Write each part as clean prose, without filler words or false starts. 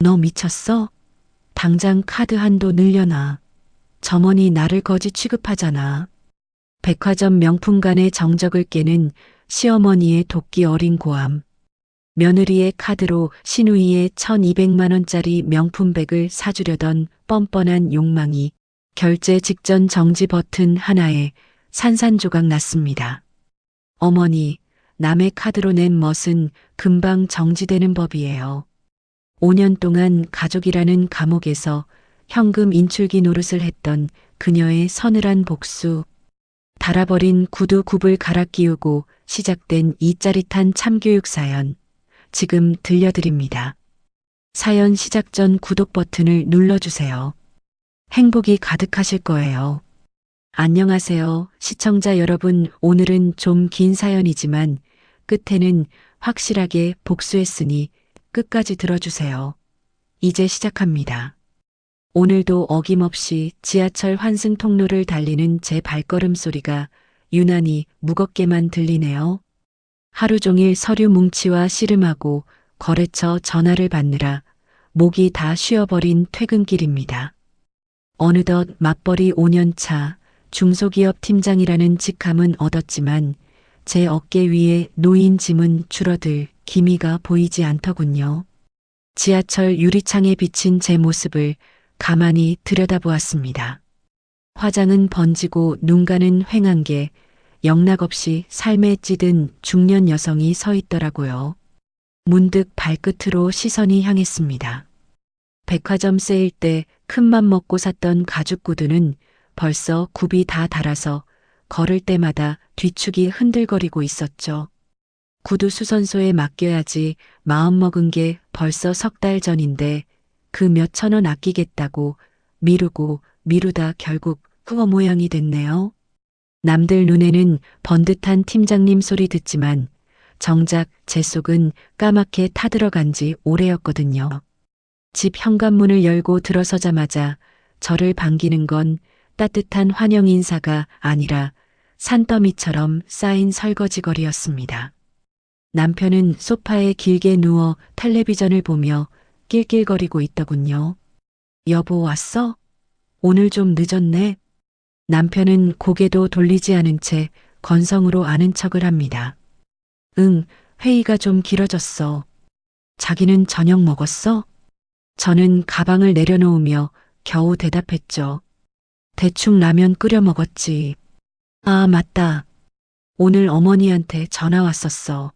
너 미쳤어? 당장 카드 한도 늘려놔. 점원이 나를 거지 취급하잖아. 백화점 명품관의 정적을 깨는 시어머니의 도끼 어린 고함. 며느리의 카드로 신우이의 1200만 원짜리 명품백을 사주려던 뻔뻔한 욕망이 결제 직전 정지 버튼 하나에 산산조각 났습니다. 어머니, 남의 카드로 낸 멋은 금방 정지되는 법이에요. 5년 동안 가족이라는 감옥에서 현금 인출기 노릇을 했던 그녀의 서늘한 복수. 닳아버린 구두 굽을 갈아 끼우고 시작된 이 짜릿한 참교육 사연. 지금 들려드립니다. 사연 시작 전 구독 버튼을 눌러주세요. 행복이 가득하실 거예요. 안녕하세요, 시청자 여러분. 오늘은 좀 긴 사연이지만 끝에는 확실하게 복수했으니 끝까지 들어주세요. 이제 시작합니다. 오늘도 어김없이 지하철 환승 통로를 달리는 제 발걸음 소리가 유난히 무겁게만 들리네요. 하루 종일 서류 뭉치와 씨름하고 거래처 전화를 받느라 목이 다 쉬어버린 퇴근길입니다. 어느덧 맞벌이 5년차 중소기업 팀장이라는 직함은 얻었지만 제 어깨 위에 놓인 짐은 줄어들 기미가 보이지 않더군요. 지하철 유리창에 비친 제 모습을 가만히 들여다보았습니다. 화장은 번지고 눈가는 휑한 게 영락없이 삶에 찌든 중년 여성이 서 있더라고요. 문득 발끝으로 시선이 향했습니다. 백화점 세일 때 큰맘 먹고 샀던 가죽 구두는 벌써 굽이 다 닳아서 걸을 때마다 뒤축이 흔들거리고 있었죠. 구두 수선소에 맡겨야지 마음먹은 게 벌써 석 달 전인데 그 몇천 원 아끼겠다고 미루고 미루다 결국 흑어 모양이 됐네요. 남들 눈에는 번듯한 팀장님 소리 듣지만 정작 제 속은 까맣게 타들어간 지 오래였거든요. 집 현관문을 열고 들어서자마자 저를 반기는 건 따뜻한 환영 인사가 아니라 산더미처럼 쌓인 설거지거리였습니다. 남편은 소파에 길게 누워 텔레비전을 보며 낄낄거리고 있더군요. 여보 왔어? 오늘 좀 늦었네. 남편은 고개도 돌리지 않은 채 건성으로 아는 척을 합니다. 응, 회의가 좀 길어졌어. 자기는 저녁 먹었어? 저는 가방을 내려놓으며 겨우 대답했죠. 대충 라면 끓여 먹었지. 아, 맞다. 오늘 어머니한테 전화 왔었어.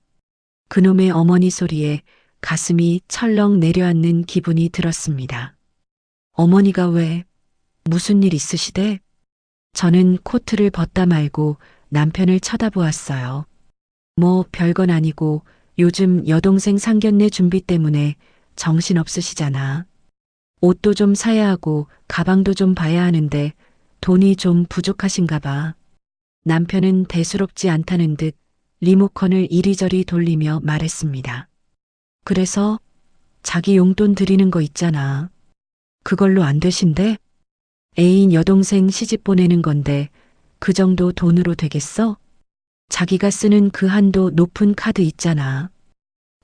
그놈의 어머니 소리에 가슴이 철렁 내려앉는 기분이 들었습니다. 어머니가 왜? 무슨 일 있으시대? 저는 코트를 벗다 말고 남편을 쳐다보았어요. 뭐 별건 아니고 요즘 여동생 상견례 준비 때문에 정신없으시잖아. 옷도 좀 사야 하고 가방도 좀 봐야 하는데 돈이 좀 부족하신가 봐. 남편은 대수롭지 않다는 듯 리모컨을 이리저리 돌리며 말했습니다. 그래서 자기 용돈 드리는 거 있잖아. 그걸로 안 되신대? 애인 여동생 시집 보내는 건데 그 정도 돈으로 되겠어? 자기가 쓰는 그 한도 높은 카드 있잖아.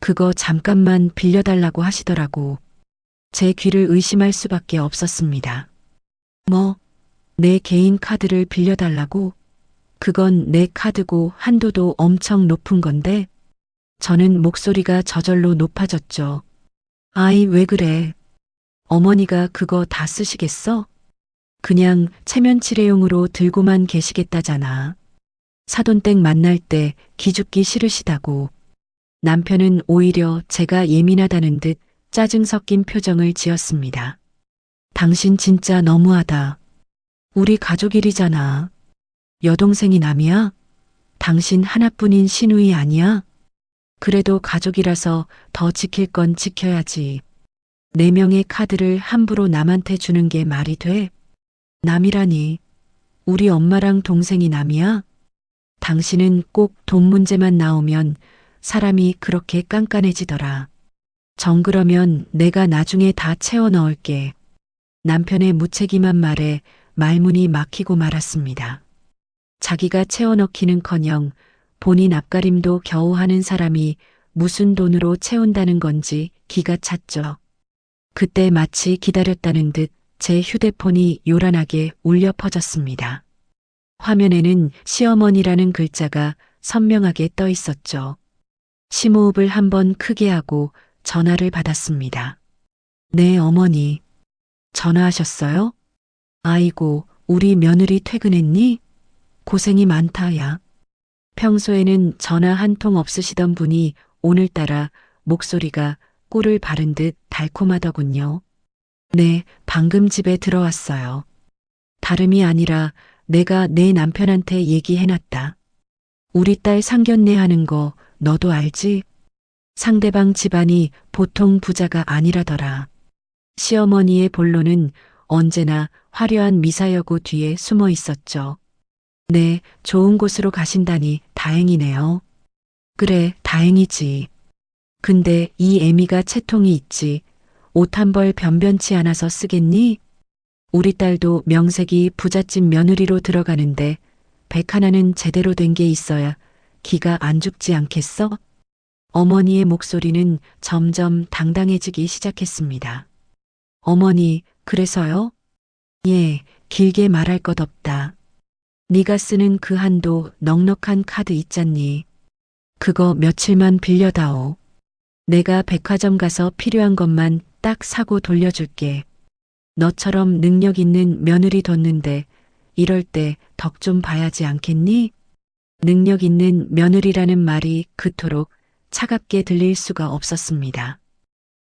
그거 잠깐만 빌려달라고 하시더라고. 제 귀를 의심할 수밖에 없었습니다. 뭐, 내 개인 카드를 빌려달라고? 그건 내 카드고 한도도 엄청 높은 건데? 저는 목소리가 저절로 높아졌죠. 아이, 왜 그래? 어머니가 그거 다 쓰시겠어? 그냥 체면치레용으로 들고만 계시겠다잖아. 사돈댁 만날 때 기죽기 싫으시다고. 남편은 오히려 제가 예민하다는 듯 짜증 섞인 표정을 지었습니다. 당신 진짜 너무하다. 우리 가족 일이잖아. 여동생이 남이야? 당신 하나뿐인 시누이 아니야? 그래도 가족이라서 더 지킬 건 지켜야지. 4명의 카드를 함부로 남한테 주는 게 말이 돼? 남이라니. 우리 엄마랑 동생이 남이야? 당신은 꼭 돈 문제만 나오면 사람이 그렇게 깐깐해지더라. 정그러면 내가 나중에 다 채워 넣을게. 남편의 무책임한 말에 말문이 막히고 말았습니다. 자기가 채워 넣기는커녕 본인 앞가림도 겨우 하는 사람이 무슨 돈으로 채운다는 건지 기가 찼죠. 그때 마치 기다렸다는 듯 제 휴대폰이 요란하게 울려 퍼졌습니다. 화면에는 시어머니라는 글자가 선명하게 떠 있었죠. 심호흡을 한번 크게 하고 전화를 받았습니다. 네, 어머니. 전화하셨어요? 아이고, 우리 며느리 퇴근했니? 고생이 많다, 야. 평소에는 전화 한 통 없으시던 분이 오늘따라 목소리가 꿀을 바른 듯 달콤하더군요. 네, 방금 집에 들어왔어요. 다름이 아니라 내가 내 남편한테 얘기해놨다. 우리 딸 상견례 하는 거 너도 알지? 상대방 집안이 보통 부자가 아니라더라. 시어머니의 본론은 언제나 화려한 미사여구 뒤에 숨어 있었죠. 네, 좋은 곳으로 가신다니 다행이네요. 그래, 다행이지. 근데 이 애미가 채통이 있지. 옷 한 벌 변변치 않아서 쓰겠니? 우리 딸도 명색이 부잣집 며느리로 들어가는데 백 하나는 제대로 된 게 있어야 기가 안 죽지 않겠어? 어머니의 목소리는 점점 당당해지기 시작했습니다. 어머니, 그래서요? 예, 길게 말할 것 없다. 네가 쓰는 그 한도 넉넉한 카드 있잖니. 그거 며칠만 빌려다오. 내가 백화점 가서 필요한 것만 딱 사고 돌려줄게. 너처럼 능력 있는 며느리 뒀는데 이럴 때 덕 좀 봐야지 않겠니? 능력 있는 며느리라는 말이 그토록 차갑게 들릴 수가 없었습니다.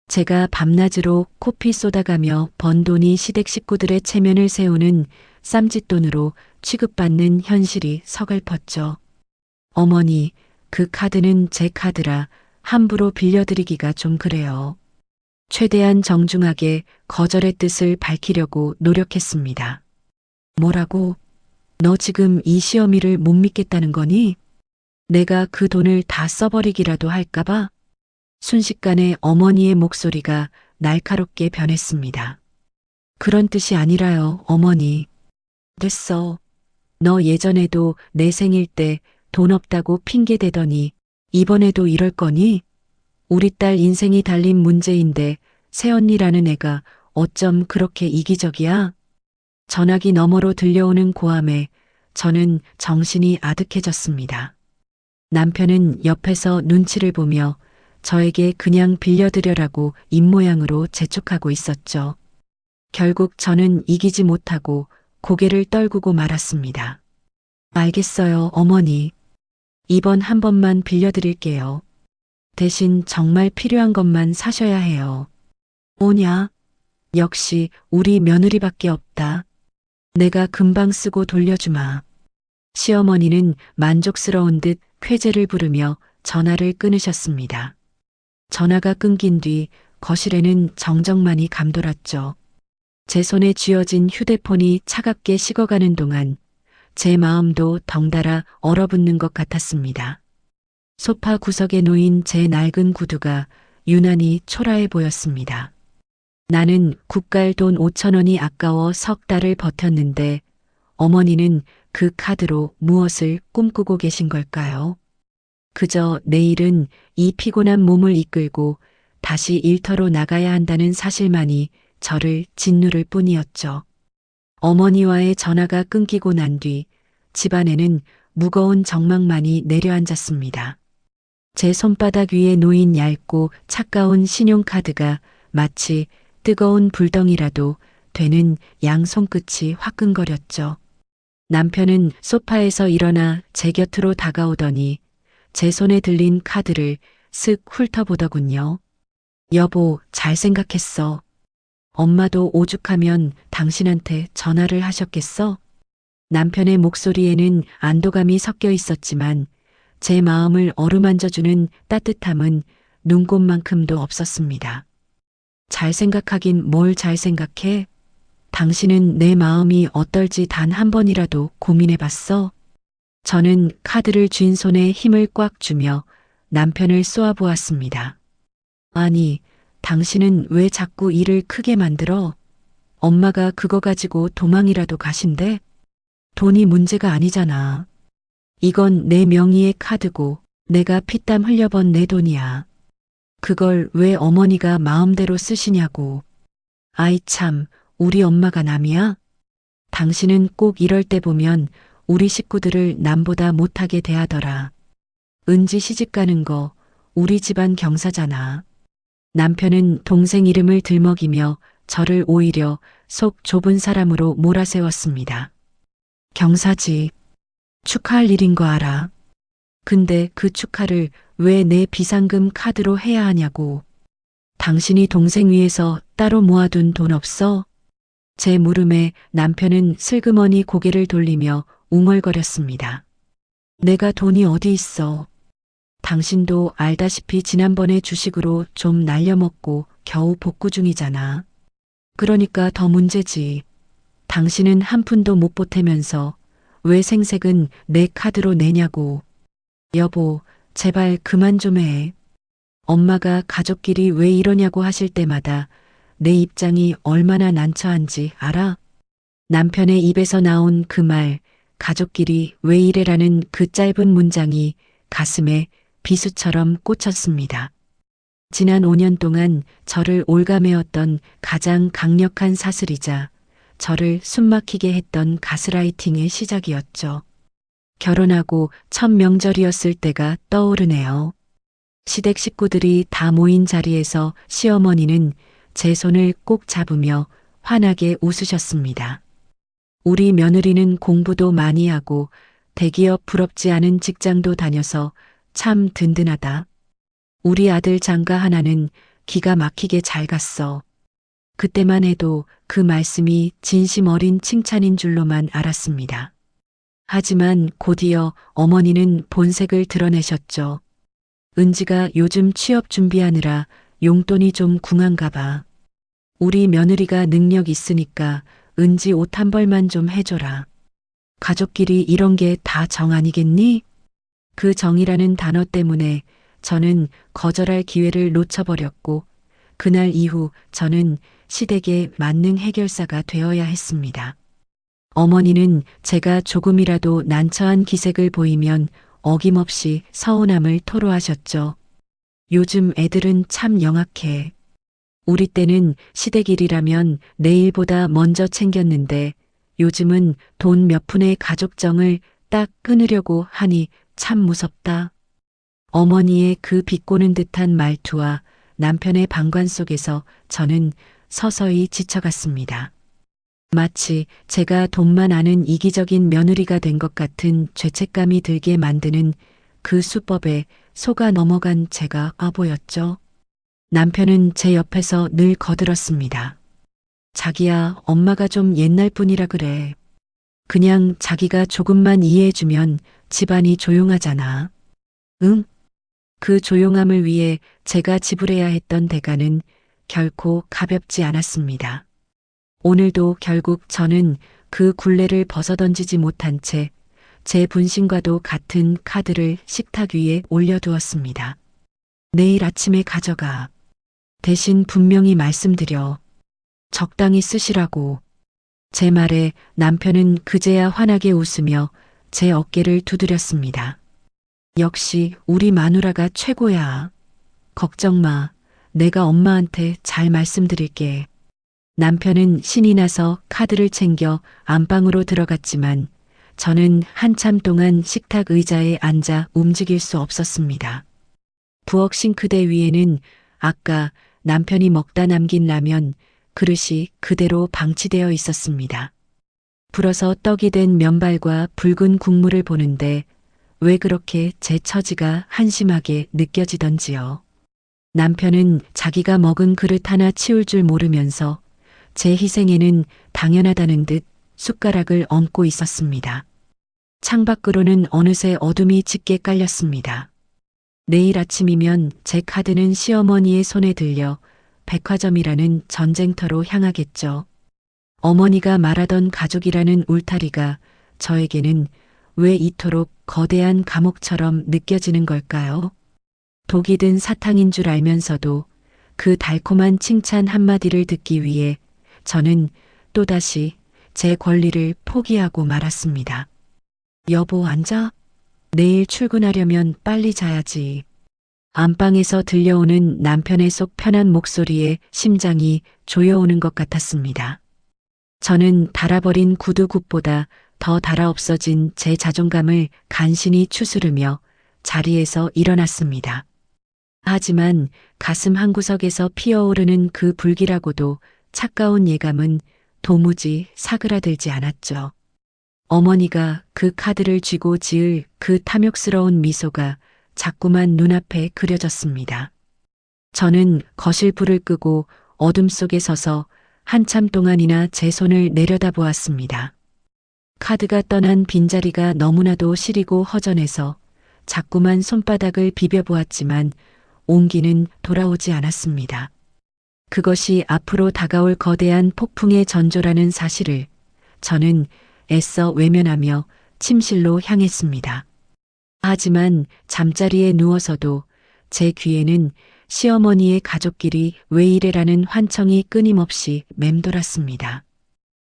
제가 밤낮으로 코피 쏟아가며 번 돈이 시댁 식구들의 체면을 세우는 쌈짓돈으로 취급받는 현실이 서글펐죠. 어머니, 그 카드는 제 카드라 함부로 빌려드리기가 좀 그래요. 최대한 정중하게 거절의 뜻을 밝히려고 노력했습니다. 뭐라고? 너 지금 이 시어미를 못 믿겠다는 거니? 내가 그 돈을 다 써버리기라도 할까봐? 순식간에 어머니의 목소리가 날카롭게 변했습니다. 그런 뜻이 아니라요, 어머니. 됐어. 너 예전에도 내 생일 때 돈 없다고 핑계대더니 이번에도 이럴 거니? 우리 딸 인생이 달린 문제인데 새언니라는 애가 어쩜 그렇게 이기적이야? 전화기 너머로 들려오는 고함에 저는 정신이 아득해졌습니다. 남편은 옆에서 눈치를 보며 저에게 그냥 빌려드려라고 입모양으로 재촉하고 있었죠. 결국 저는 이기지 못하고 고개를 떨구고 말았습니다. 알겠어요, 어머니. 이번 한 번만 빌려드릴게요. 대신 정말 필요한 것만 사셔야 해요. 뭐냐? 역시 우리 며느리밖에 없다. 내가 금방 쓰고 돌려주마. 시어머니는 만족스러운 듯 쾌재를 부르며 전화를 끊으셨습니다. 전화가 끊긴 뒤 거실에는 정적만이 감돌았죠. 제 손에 쥐어진 휴대폰이 차갑게 식어가는 동안 제 마음도 덩달아 얼어붙는 것 같았습니다. 소파 구석에 놓인 제 낡은 구두가 유난히 초라해 보였습니다. 나는 국갈 돈 5,000원이 아까워 석 달을 버텼는데 어머니는 그 카드로 무엇을 꿈꾸고 계신 걸까요? 그저 내일은 이 피곤한 몸을 이끌고 다시 일터로 나가야 한다는 사실만이 저를 짓누를 뿐이었죠. 어머니와의 전화가 끊기고 난 뒤 집안에는 무거운 정막만이 내려앉았습니다. 제 손바닥 위에 놓인 얇고 차가운 신용카드가 마치 뜨거운 불덩이라도 되는 양 손끝이 화끈거렸죠. 남편은 소파에서 일어나 제 곁으로 다가오더니 제 손에 들린 카드를 슥 훑어보더군요. 여보, 잘 생각했어. 엄마도 오죽하면 당신한테 전화를 하셨겠어? 남편의 목소리에는 안도감이 섞여 있었지만 제 마음을 어루만져주는 따뜻함은 눈꽃만큼도 없었습니다. 잘 생각하긴 뭘 잘 생각해? 당신은 내 마음이 어떨지 단 한 번이라도 고민해봤어? 저는 카드를 쥔 손에 힘을 꽉 주며 남편을 쏘아보았습니다. 아니, 당신은 왜 자꾸 일을 크게 만들어? 엄마가 그거 가지고 도망이라도 가신대? 돈이 문제가 아니잖아. 이건 내 명의의 카드고 내가 피땀 흘려번 내 돈이야. 그걸 왜 어머니가 마음대로 쓰시냐고. 아이 참, 우리 엄마가 남이야? 당신은 꼭 이럴 때 보면 우리 식구들을 남보다 못하게 대하더라. 은지 시집 가는 거 우리 집안 경사잖아. 남편은 동생 이름을 들먹이며 저를 오히려 속 좁은 사람으로 몰아세웠습니다. 경사지. 축하할 일인 거 알아. 근데 그 축하를 왜 내 비상금 카드로 해야 하냐고. 당신이 동생 위해서 따로 모아둔 돈 없어? 제 물음에 남편은 슬그머니 고개를 돌리며 웅얼거렸습니다. 내가 돈이 어디 있어. 당신도 알다시피 지난번에 주식으로 좀 날려먹고 겨우 복구 중이잖아. 그러니까 더 문제지. 당신은 한 푼도 못 보태면서 왜 생색은 내 카드로 내냐고. 여보, 제발 그만 좀 해. 엄마가 가족끼리 왜 이러냐고 하실 때마다 내 입장이 얼마나 난처한지 알아? 남편의 입에서 나온 그 말, 가족끼리 왜 이래라는 그 짧은 문장이 가슴에 비수처럼 꽂혔습니다. 지난 5년 동안 저를 올가매었던 가장 강력한 사슬이자 저를 숨막히게 했던 가스라이팅의 시작이었죠. 결혼하고 첫 명절이었을 때가 떠오르네요. 시댁 식구들이 다 모인 자리에서 시어머니는 제 손을 꼭 잡으며 환하게 웃으셨습니다. 우리 며느리는 공부도 많이 하고 대기업 부럽지 않은 직장도 다녀서 참 든든하다. 우리 아들 장가 하나는 기가 막히게 잘 갔어. 그때만 해도 그 말씀이 진심 어린 칭찬인 줄로만 알았습니다. 하지만 곧이어 어머니는 본색을 드러내셨죠. 은지가 요즘 취업 준비하느라 용돈이 좀 궁한가 봐. 우리 며느리가 능력 있으니까 은지 옷 한 벌만 좀 해줘라. 가족끼리 이런 게 다 정 아니겠니? 그 정이라는 단어 때문에 저는 거절할 기회를 놓쳐버렸고 그날 이후 저는 시댁의 만능 해결사가 되어야 했습니다. 어머니는 제가 조금이라도 난처한 기색을 보이면 어김없이 서운함을 토로하셨죠. 요즘 애들은 참 영악해. 우리 때는 시댁 일이라면 내일보다 먼저 챙겼는데 요즘은 돈 몇 푼의 가족정을 딱 끊으려고 하니 참 무섭다. 어머니의 그 비꼬는 듯한 말투와 남편의 방관 속에서 저는 서서히 지쳐갔습니다. 마치 제가 돈만 아는 이기적인 며느리가 된 것 같은 죄책감이 들게 만드는 그 수법에 속아 넘어간 제가 바보였죠. 남편은 제 옆에서 늘 거들었습니다. 자기야, 엄마가 좀 옛날 분이라 그래. 그냥 자기가 조금만 이해해주면 집안이 조용하잖아. 응? 그 조용함을 위해 제가 지불해야 했던 대가는 결코 가볍지 않았습니다. 오늘도 결국 저는 그 굴레를 벗어던지지 못한 채 제 분신과도 같은 카드를 식탁 위에 올려두었습니다. 내일 아침에 가져가. 대신 분명히 말씀드려. 적당히 쓰시라고. 제 말에 남편은 그제야 환하게 웃으며 제 어깨를 두드렸습니다. 역시 우리 마누라가 최고야. 걱정 마. 내가 엄마한테 잘 말씀드릴게. 남편은 신이 나서 카드를 챙겨 안방으로 들어갔지만 저는 한참 동안 식탁 의자에 앉아 움직일 수 없었습니다. 부엌 싱크대 위에는 아까 남편이 먹다 남긴 라면 그릇이 그대로 방치되어 있었습니다. 불어서 떡이 된 면발과 붉은 국물을 보는데 왜 그렇게 제 처지가 한심하게 느껴지던지요. 남편은 자기가 먹은 그릇 하나 치울 줄 모르면서 제 희생에는 당연하다는 듯 숟가락을 얹고 있었습니다. 창밖으로는 어느새 어둠이 짙게 깔렸습니다. 내일 아침이면 제 카드는 시어머니의 손에 들려 백화점이라는 전쟁터로 향하겠죠. 어머니가 말하던 가족이라는 울타리가 저에게는 왜 이토록 거대한 감옥처럼 느껴지는 걸까요? 독이 든 사탕인 줄 알면서도 그 달콤한 칭찬 한마디를 듣기 위해 저는 또다시 제 권리를 포기하고 말았습니다. 여보 앉아? 내일 출근하려면 빨리 자야지. 안방에서 들려오는 남편의 속 편한 목소리에 심장이 조여오는 것 같았습니다. 저는 달아버린 구두굽보다 더 달아 없어진 제 자존감을 간신히 추스르며 자리에서 일어났습니다. 하지만 가슴 한구석에서 피어오르는 그 불길하고도 차가운 예감은 도무지 사그라들지 않았죠. 어머니가 그 카드를 쥐고 지을 그 탐욕스러운 미소가 자꾸만 눈앞에 그려졌습니다. 저는 거실 불을 끄고 어둠 속에 서서 한참 동안이나 제 손을 내려다보았습니다. 카드가 떠난 빈자리가 너무나도 시리고 허전해서 자꾸만 손바닥을 비벼보았지만 온기는 돌아오지 않았습니다. 그것이 앞으로 다가올 거대한 폭풍의 전조라는 사실을 저는 애써 외면하며 침실로 향했습니다. 하지만 잠자리에 누워서도 제 귀에는 시어머니의 가족끼리 왜 이래라는 환청이 끊임없이 맴돌았습니다.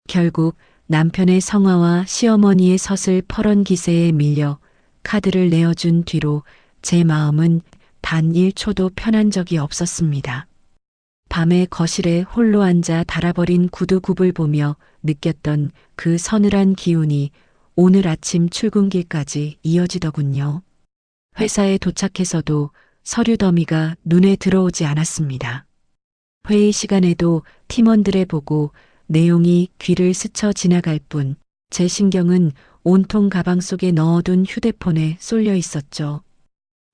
결국 남편의 성화와 시어머니의 서슬 퍼런 기세에 밀려 카드를 내어준 뒤로 제 마음은 단 1초도 편한 적이 없었습니다. 밤에 거실에 홀로 앉아 달아버린 구두굽을 보며 느꼈던 그 서늘한 기운이 오늘 아침 출근길까지 이어지더군요. 회사에 도착해서도 서류 더미가 눈에 들어오지 않았습니다. 회의 시간에도 팀원들의 보고 내용이 귀를 스쳐 지나갈 뿐 제 신경은 온통 가방 속에 넣어둔 휴대폰에 쏠려 있었죠.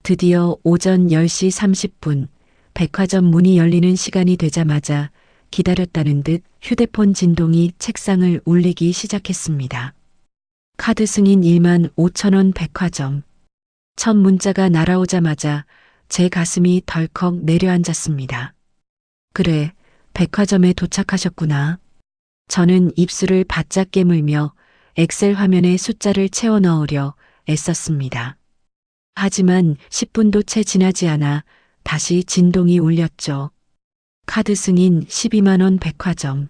드디어 오전 10시 30분 백화점 문이 열리는 시간이 되자마자 기다렸다는 듯 휴대폰 진동이 책상을 울리기 시작했습니다. 카드 승인 1만 5천 원 백화점. 첫 문자가 날아오자마자 제 가슴이 덜컥 내려앉았습니다. 그래, 백화점에 도착하셨구나. 저는 입술을 바짝 깨물며 엑셀 화면에 숫자를 채워 넣으려 애썼습니다. 하지만 10분도 채 지나지 않아 다시 진동이 울렸죠. 카드 승인 12만 원 백화점.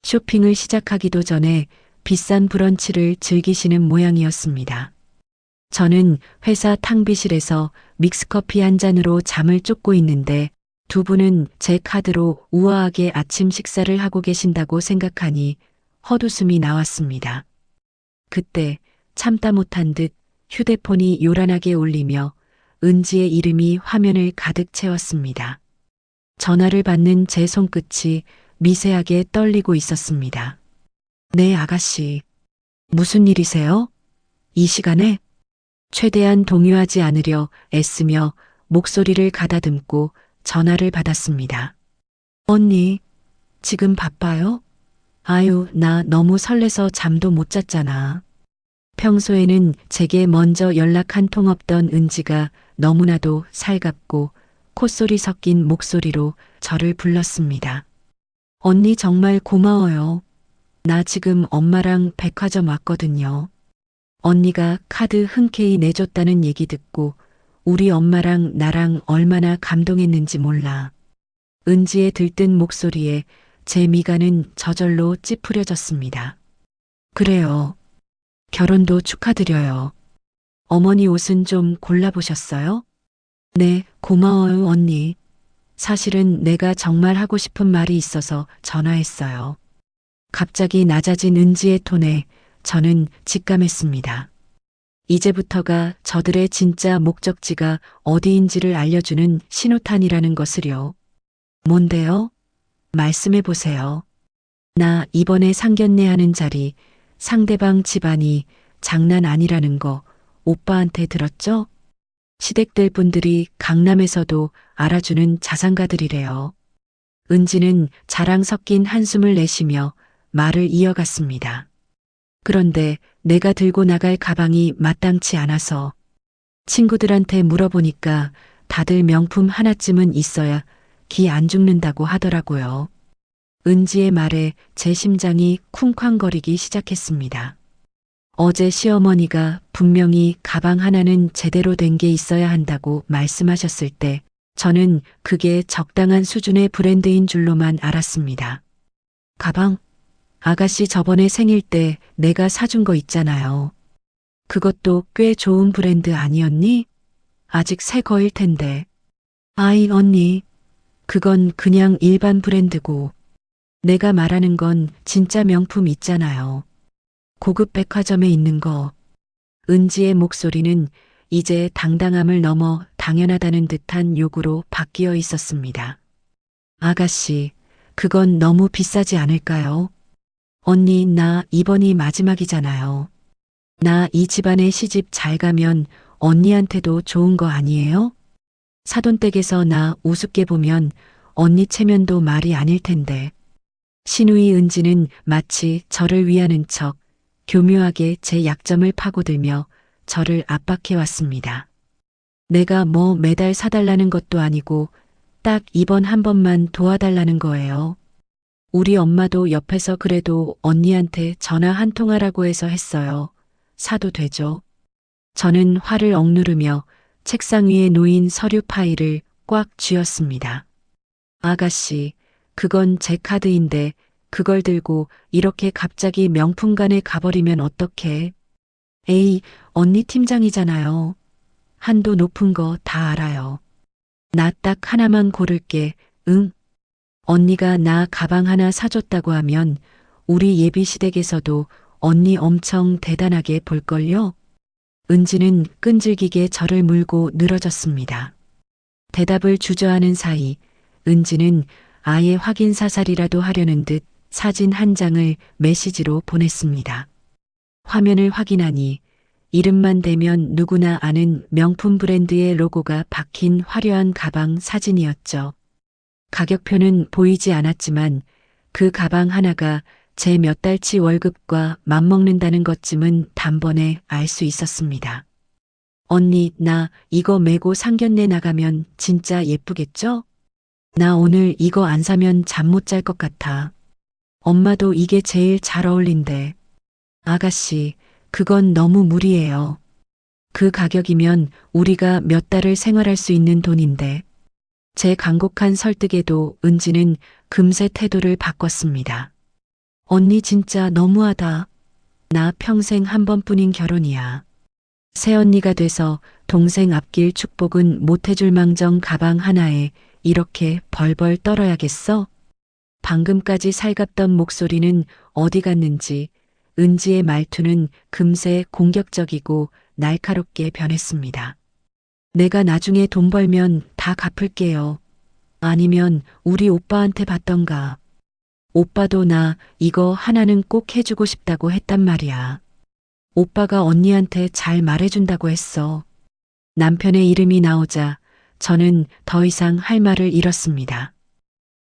쇼핑을 시작하기도 전에 비싼 브런치를 즐기시는 모양이었습니다. 저는 회사 탕비실에서 믹스커피 한 잔으로 잠을 쫓고 있는데 두 분은 제 카드로 우아하게 아침 식사를 하고 계신다고 생각하니 헛웃음이 나왔습니다. 그때 참다 못한 듯 휴대폰이 요란하게 울리며 은지의 이름이 화면을 가득 채웠습니다. 전화를 받는 제 손끝이 미세하게 떨리고 있었습니다. 네, 아가씨. 무슨 일이세요? 이 시간에? 최대한 동요하지 않으려 애쓰며 목소리를 가다듬고 전화를 받았습니다. 언니, 지금 바빠요? 아유, 나 너무 설레서 잠도 못 잤잖아. 평소에는 제게 먼저 연락 한 통 없던 은지가 너무나도 살갑고 콧소리 섞인 목소리로 저를 불렀습니다. 언니 정말 고마워요. 나 지금 엄마랑 백화점 왔거든요. 언니가 카드 흔쾌히 내줬다는 얘기 듣고 우리 엄마랑 나랑 얼마나 감동했는지 몰라. 은지의 들뜬 목소리에 제 미간은 저절로 찌푸려졌습니다. 그래요. 결혼도 축하드려요. 어머니 옷은 좀 골라보셨어요? 네, 고마워요, 언니. 사실은 내가 정말 하고 싶은 말이 있어서 전화했어요. 갑자기 낮아진 은지의 톤에 저는 직감했습니다. 이제부터가 저들의 진짜 목적지가 어디인지를 알려주는 신호탄이라는 것을요. 뭔데요? 말씀해 보세요. 나 이번에 상견례하는 자리 상대방 집안이 장난 아니라는 거 오빠한테 들었죠? 시댁들 분들이 강남에서도 알아주는 자산가들이래요. 은지는 자랑 섞인 한숨을 내쉬며 말을 이어갔습니다. 그런데 내가 들고 나갈 가방이 마땅치 않아서 친구들한테 물어보니까 다들 명품 하나쯤은 있어야 기 안 죽는다고 하더라고요. 은지의 말에 제 심장이 쿵쾅거리기 시작했습니다. 어제 시어머니가 분명히 가방 하나는 제대로 된 게 있어야 한다고 말씀하셨을 때 저는 그게 적당한 수준의 브랜드인 줄로만 알았습니다. 가방? 아가씨 저번에 생일 때 내가 사준 거 있잖아요. 그것도 꽤 좋은 브랜드 아니었니? 아직 새 거일 텐데. 아이, 언니. 그건 그냥 일반 브랜드고. 내가 말하는 건 진짜 명품 있잖아요. 고급 백화점에 있는 거. 은지의 목소리는 이제 당당함을 넘어 당연하다는 듯한 요구로 바뀌어 있었습니다. 아가씨, 그건 너무 비싸지 않을까요? 언니, 나 이번이 마지막이잖아요. 나 이 집안에 시집 잘 가면 언니한테도 좋은 거 아니에요? 사돈댁에서 나 우습게 보면 언니 체면도 말이 아닐 텐데. 신우이 은지는 마치 저를 위하는 척 교묘하게 제 약점을 파고들며 저를 압박해 왔습니다. 내가 뭐 매달 사달라는 것도 아니고 딱 이번 한 번만 도와달라는 거예요. 우리 엄마도 옆에서 그래도 언니한테 전화 한 통하라고 해서 했어요. 사도 되죠? 저는 화를 억누르며 책상 위에 놓인 서류 파일을 꽉 쥐었습니다. 아가씨, 그건 제 카드인데 그걸 들고 이렇게 갑자기 명품관에 가버리면 어떡해? 에이, 언니 팀장이잖아요. 한도 높은 거 다 알아요. 나 딱 하나만 고를게. 응? 언니가 나 가방 하나 사줬다고 하면 우리 예비 시댁에서도 언니 엄청 대단하게 볼걸요? 은지는 끈질기게 저를 물고 늘어졌습니다. 대답을 주저하는 사이 은지는 아예 확인 사살이라도 하려는 듯 사진 한 장을 메시지로 보냈습니다. 화면을 확인하니 이름만 대면 누구나 아는 명품 브랜드의 로고가 박힌 화려한 가방 사진이었죠. 가격표는 보이지 않았지만 그 가방 하나가 제 몇 달치 월급과 맞먹는다는 것쯤은 단번에 알 수 있었습니다. 언니, 나 이거 메고 상견례 나가면 진짜 예쁘겠죠? 나 오늘 이거 안 사면 잠 못 잘 것 같아. 엄마도 이게 제일 잘 어울린대. 아가씨, 그건 너무 무리예요. 그 가격이면 우리가 몇 달을 생활할 수 있는 돈인데. 제 간곡한 설득에도 은지는 금세 태도를 바꿨습니다. 언니 진짜 너무하다. 나 평생 한 번뿐인 결혼이야. 새언니가 돼서 동생 앞길 축복은 못해줄 망정 가방 하나에 이렇게 벌벌 떨어야겠어? 방금까지 살갑던 목소리는 어디 갔는지 은지의 말투는 금세 공격적이고 날카롭게 변했습니다. 내가 나중에 돈 벌면 다 갚을게요. 아니면 우리 오빠한테 받던가. 오빠도 나 이거 하나는 꼭 해주고 싶다고 했단 말이야. 오빠가 언니한테 잘 말해준다고 했어. 남편의 이름이 나오자 저는 더 이상 할 말을 잃었습니다.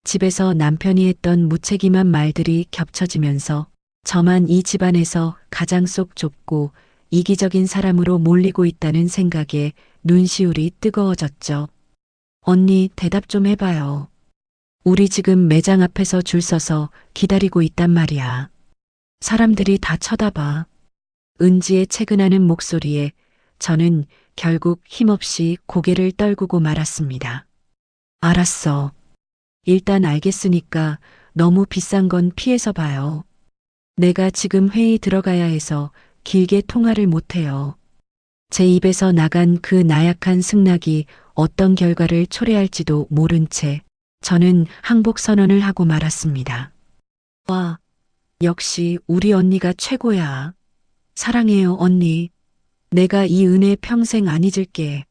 집에서 남편이 했던 무책임한 말들이 겹쳐지면서 저만 이 집안에서 가장 속 좁고 이기적인 사람으로 몰리고 있다는 생각에 눈시울이 뜨거워졌죠. 언니, 대답 좀 해봐요. 우리 지금 매장 앞에서 줄 서서 기다리고 있단 말이야. 사람들이 다 쳐다봐. 은지의 채근하는 목소리에 저는 결국 힘없이 고개를 떨구고 말았습니다. 알았어. 일단 알겠으니까 너무 비싼 건 피해서 봐요. 내가 지금 회의 들어가야 해서 길게 통화를 못해요. 제 입에서 나간 그 나약한 승낙이 어떤 결과를 초래할지도 모른 채 저는 항복 선언을 하고 말았습니다. 와, 역시 우리 언니가 최고야. 사랑해요, 언니. 내가 이 은혜 평생 안 잊을게.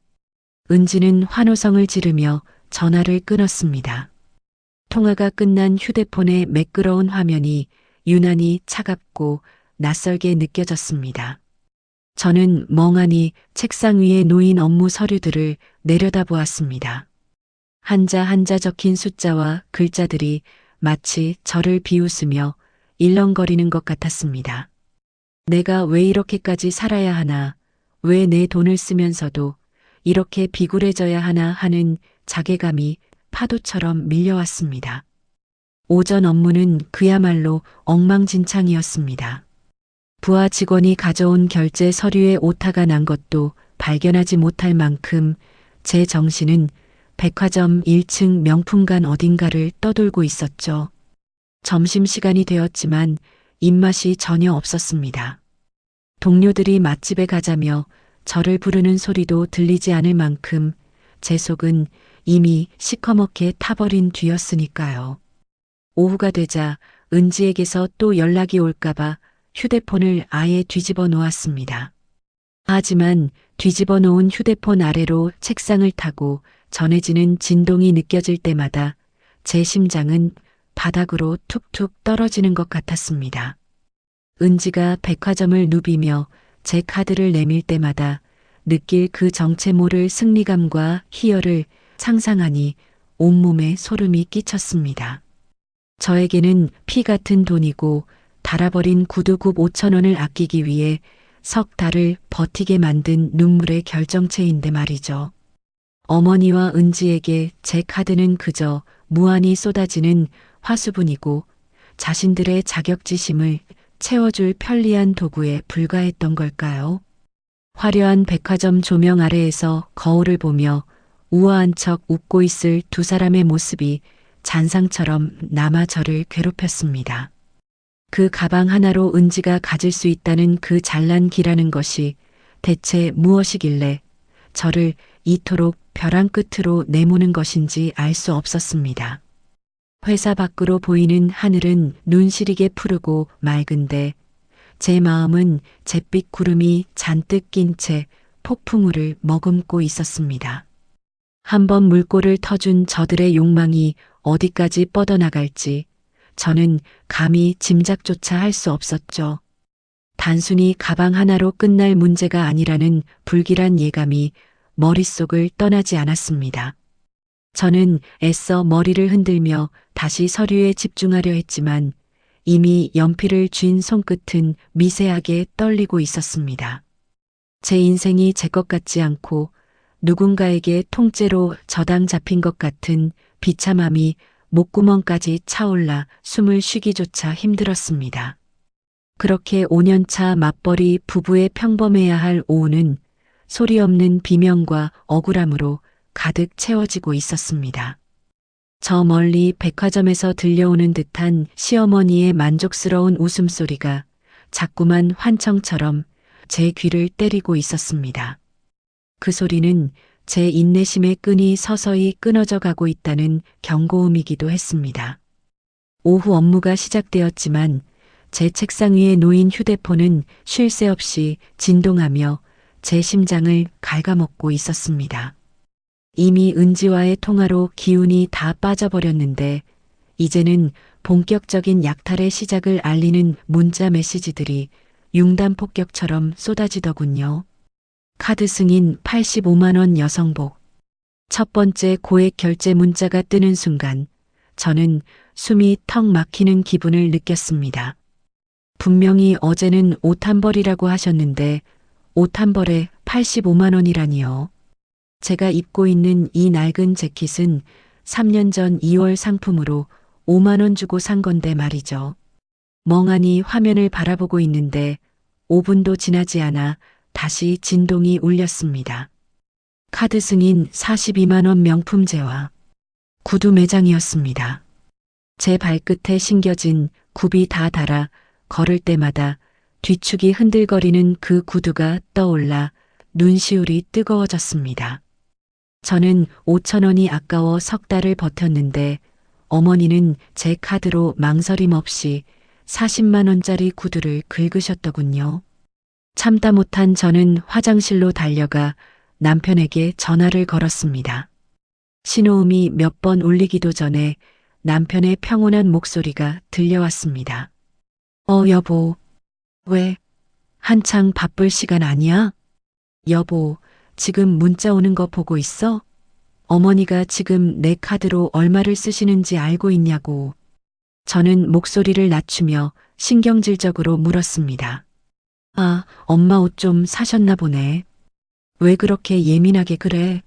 은지는 환호성을 지르며 전화를 끊었습니다. 통화가 끝난 휴대폰의 매끄러운 화면이 유난히 차갑고 낯설게 느껴졌습니다. 저는 멍하니 책상 위에 놓인 업무 서류들을 내려다보았습니다. 한자 한자 적힌 숫자와 글자들이 마치 저를 비웃으며 일렁거리는 것 같았습니다. 내가 왜 이렇게까지 살아야 하나, 왜 내 돈을 쓰면서도 이렇게 비굴해져야 하나 하는 자괴감이 파도처럼 밀려왔습니다. 오전 업무는 그야말로 엉망진창이었습니다. 부하 직원이 가져온 결제 서류에 오타가 난 것도 발견하지 못할 만큼 제 정신은 백화점 1층 명품관 어딘가를 떠돌고 있었죠. 점심시간이 되었지만 입맛이 전혀 없었습니다. 동료들이 맛집에 가자며 저를 부르는 소리도 들리지 않을 만큼 제 속은 이미 시커멓게 타버린 뒤였으니까요. 오후가 되자 은지에게서 또 연락이 올까봐 휴대폰을 아예 뒤집어 놓았습니다. 하지만 뒤집어 놓은 휴대폰 아래로 책상을 타고 전해지는 진동이 느껴질 때마다 제 심장은 바닥으로 툭툭 떨어지는 것 같았습니다. 은지가 백화점을 누비며 제 카드를 내밀 때마다 느낄 그 정체 모를 승리감과 희열을 상상하니 온몸에 소름이 끼쳤습니다. 저에게는 피 같은 돈이고 달아버린 구두 굽 5천 원을 아끼기 위해 석 달을 버티게 만든 눈물의 결정체인데 말이죠. 어머니와 은지에게 제 카드는 그저 무한히 쏟아지는 화수분이고 자신들의 자격지심을 채워줄 편리한 도구에 불과했던 걸까요? 화려한 백화점 조명 아래에서 거울을 보며 우아한 척 웃고 있을 두 사람의 모습이 잔상처럼 남아 저를 괴롭혔습니다. 그 가방 하나로 은지가 가질 수 있다는 그 잘난 기라는 것이 대체 무엇이길래 저를 이토록 벼랑 끝으로 내모는 것인지 알 수 없었습니다. 회사 밖으로 보이는 하늘은 눈 시리게 푸르고 맑은데 제 마음은 잿빛 구름이 잔뜩 낀 채 폭풍우를 머금고 있었습니다. 한번 물꼬를 터준 저들의 욕망이 어디까지 뻗어나갈지 저는 감히 짐작조차 할 수 없었죠. 단순히 가방 하나로 끝날 문제가 아니라는 불길한 예감이 머릿속을 떠나지 않았습니다. 저는 애써 머리를 흔들며 다시 서류에 집중하려 했지만 이미 연필을 쥔 손끝은 미세하게 떨리고 있었습니다. 제 인생이 제 것 같지 않고 누군가에게 통째로 저당 잡힌 것 같은 비참함이 목구멍까지 차올라 숨을 쉬기조차 힘들었습니다. 그렇게 5년차 맞벌이 부부의 평범해야 할 오후는 소리 없는 비명과 억울함으로 가득 채워지고 있었습니다. 저 멀리 백화점에서 들려오는 듯한 시어머니의 만족스러운 웃음소리가 자꾸만 환청처럼 제 귀를 때리고 있었습니다. 그 소리는 제 인내심의 끈이 서서히 끊어져 가고 있다는 경고음이기도 했습니다. 오후 업무가 시작되었지만 제 책상 위에 놓인 휴대폰은 쉴 새 없이 진동하며 제 심장을 갉아먹고 있었습니다. 이미 은지와의 통화로 기운이 다 빠져버렸는데 이제는 본격적인 약탈의 시작을 알리는 문자 메시지들이 융단 폭격처럼 쏟아지더군요. 카드 승인 85만 원 여성복. 첫 번째 고액 결제 문자가 뜨는 순간 저는 숨이 턱 막히는 기분을 느꼈습니다. 분명히 어제는 옷 한 벌이라고 하셨는데 옷 한 벌에 85만 원이라니요. 제가 입고 있는 이 낡은 재킷은 3년 전 2월 상품으로 5만 원 주고 산 건데 말이죠. 멍하니 화면을 바라보고 있는데 5분도 지나지 않아 다시 진동이 울렸습니다. 카드 승인 42만 원 명품 제화. 구두 매장이었습니다. 제 발끝에 신겨진 굽이 다 닳아 걸을 때마다 뒤축이 흔들거리는 그 구두가 떠올라 눈시울이 뜨거워졌습니다. 저는 5천 원이 아까워 석 달을 버텼는데 어머니는 제 카드로 망설임 없이 40만 원짜리 구두를 긁으셨더군요. 참다 못한 저는 화장실로 달려가 남편에게 전화를 걸었습니다. 신호음이 몇 번 울리기도 전에 남편의 평온한 목소리가 들려왔습니다. 여보. 왜? 한창 바쁠 시간 아니야? 여보, 지금 문자 오는 거 보고 있어? 어머니가 지금 내 카드로 얼마를 쓰시는지 알고 있냐고. 저는 목소리를 낮추며 신경질적으로 물었습니다. 아, 엄마 옷 좀 사셨나 보네. 왜 그렇게 예민하게 그래?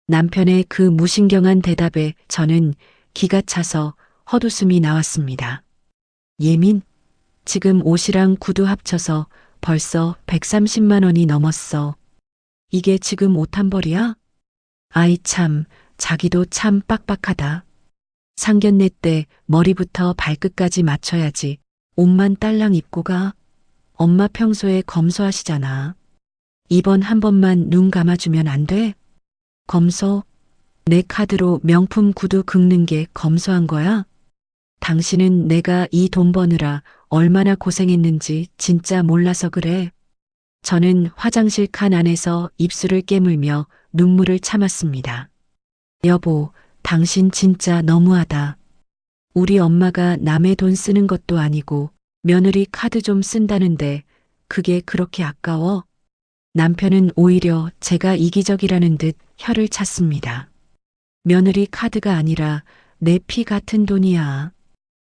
남편의 그 무신경한 대답에 저는 기가 차서 헛웃음이 나왔습니다. 예민? 지금 옷이랑 구두 합쳐서 벌써 130만 원이 넘었어. 이게 지금 옷 한 벌이야? 아이 참, 자기도 참 빡빡하다. 상견례 때 머리부터 발끝까지 맞춰야지. 옷만 딸랑 입고 가. 엄마 평소에 검소하시잖아. 이번 한 번만 눈 감아주면 안 돼? 검소? 내 카드로 명품 구두 긁는 게 검소한 거야? 당신은 내가 이 돈 버느라 얼마나 고생했는지 진짜 몰라서 그래. 저는 화장실 칸 안에서 입술을 깨물며 눈물을 참았습니다. 여보, 당신 진짜 너무하다. 우리 엄마가 남의 돈 쓰는 것도 아니고 며느리 카드 좀 쓴다는데 그게 그렇게 아까워? 남편은 오히려 제가 이기적이라는 듯 혀를 찼습니다. 며느리 카드가 아니라 내 피 같은 돈이야.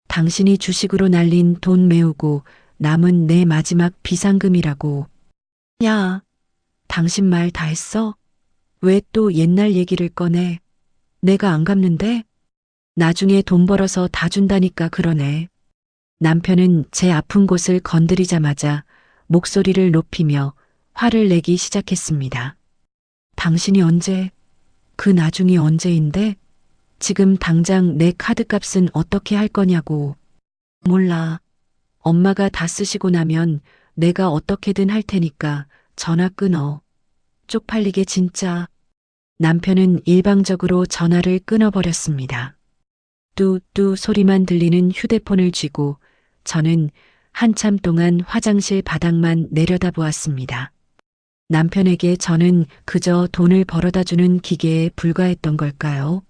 당신이 주식으로 날린 돈 메우고 남은 내 마지막 비상금이라고. 야, 당신 말 다 했어? 왜 또 옛날 얘기를 꺼내? 내가 안 갚는데? 나중에 돈 벌어서 다 준다니까 그러네. 남편은 제 아픈 곳을 건드리자마자 목소리를 높이며 화를 내기 시작했습니다. 당신이 언제, 그 나중이 언제인데? 지금 당장 내 카드값은 어떻게 할 거냐고. 몰라. 엄마가 다 쓰시고 나면 내가 어떻게든 할 테니까 전화 끊어. 쪽팔리게 진짜. 남편은 일방적으로 전화를 끊어버렸습니다. 뚜뚜 소리만 들리는 휴대폰을 쥐고 저는 한참 동안 화장실 바닥만 내려다보았습니다. 남편에게 저는 그저 돈을 벌어다주는 기계에 불과했던 걸까요?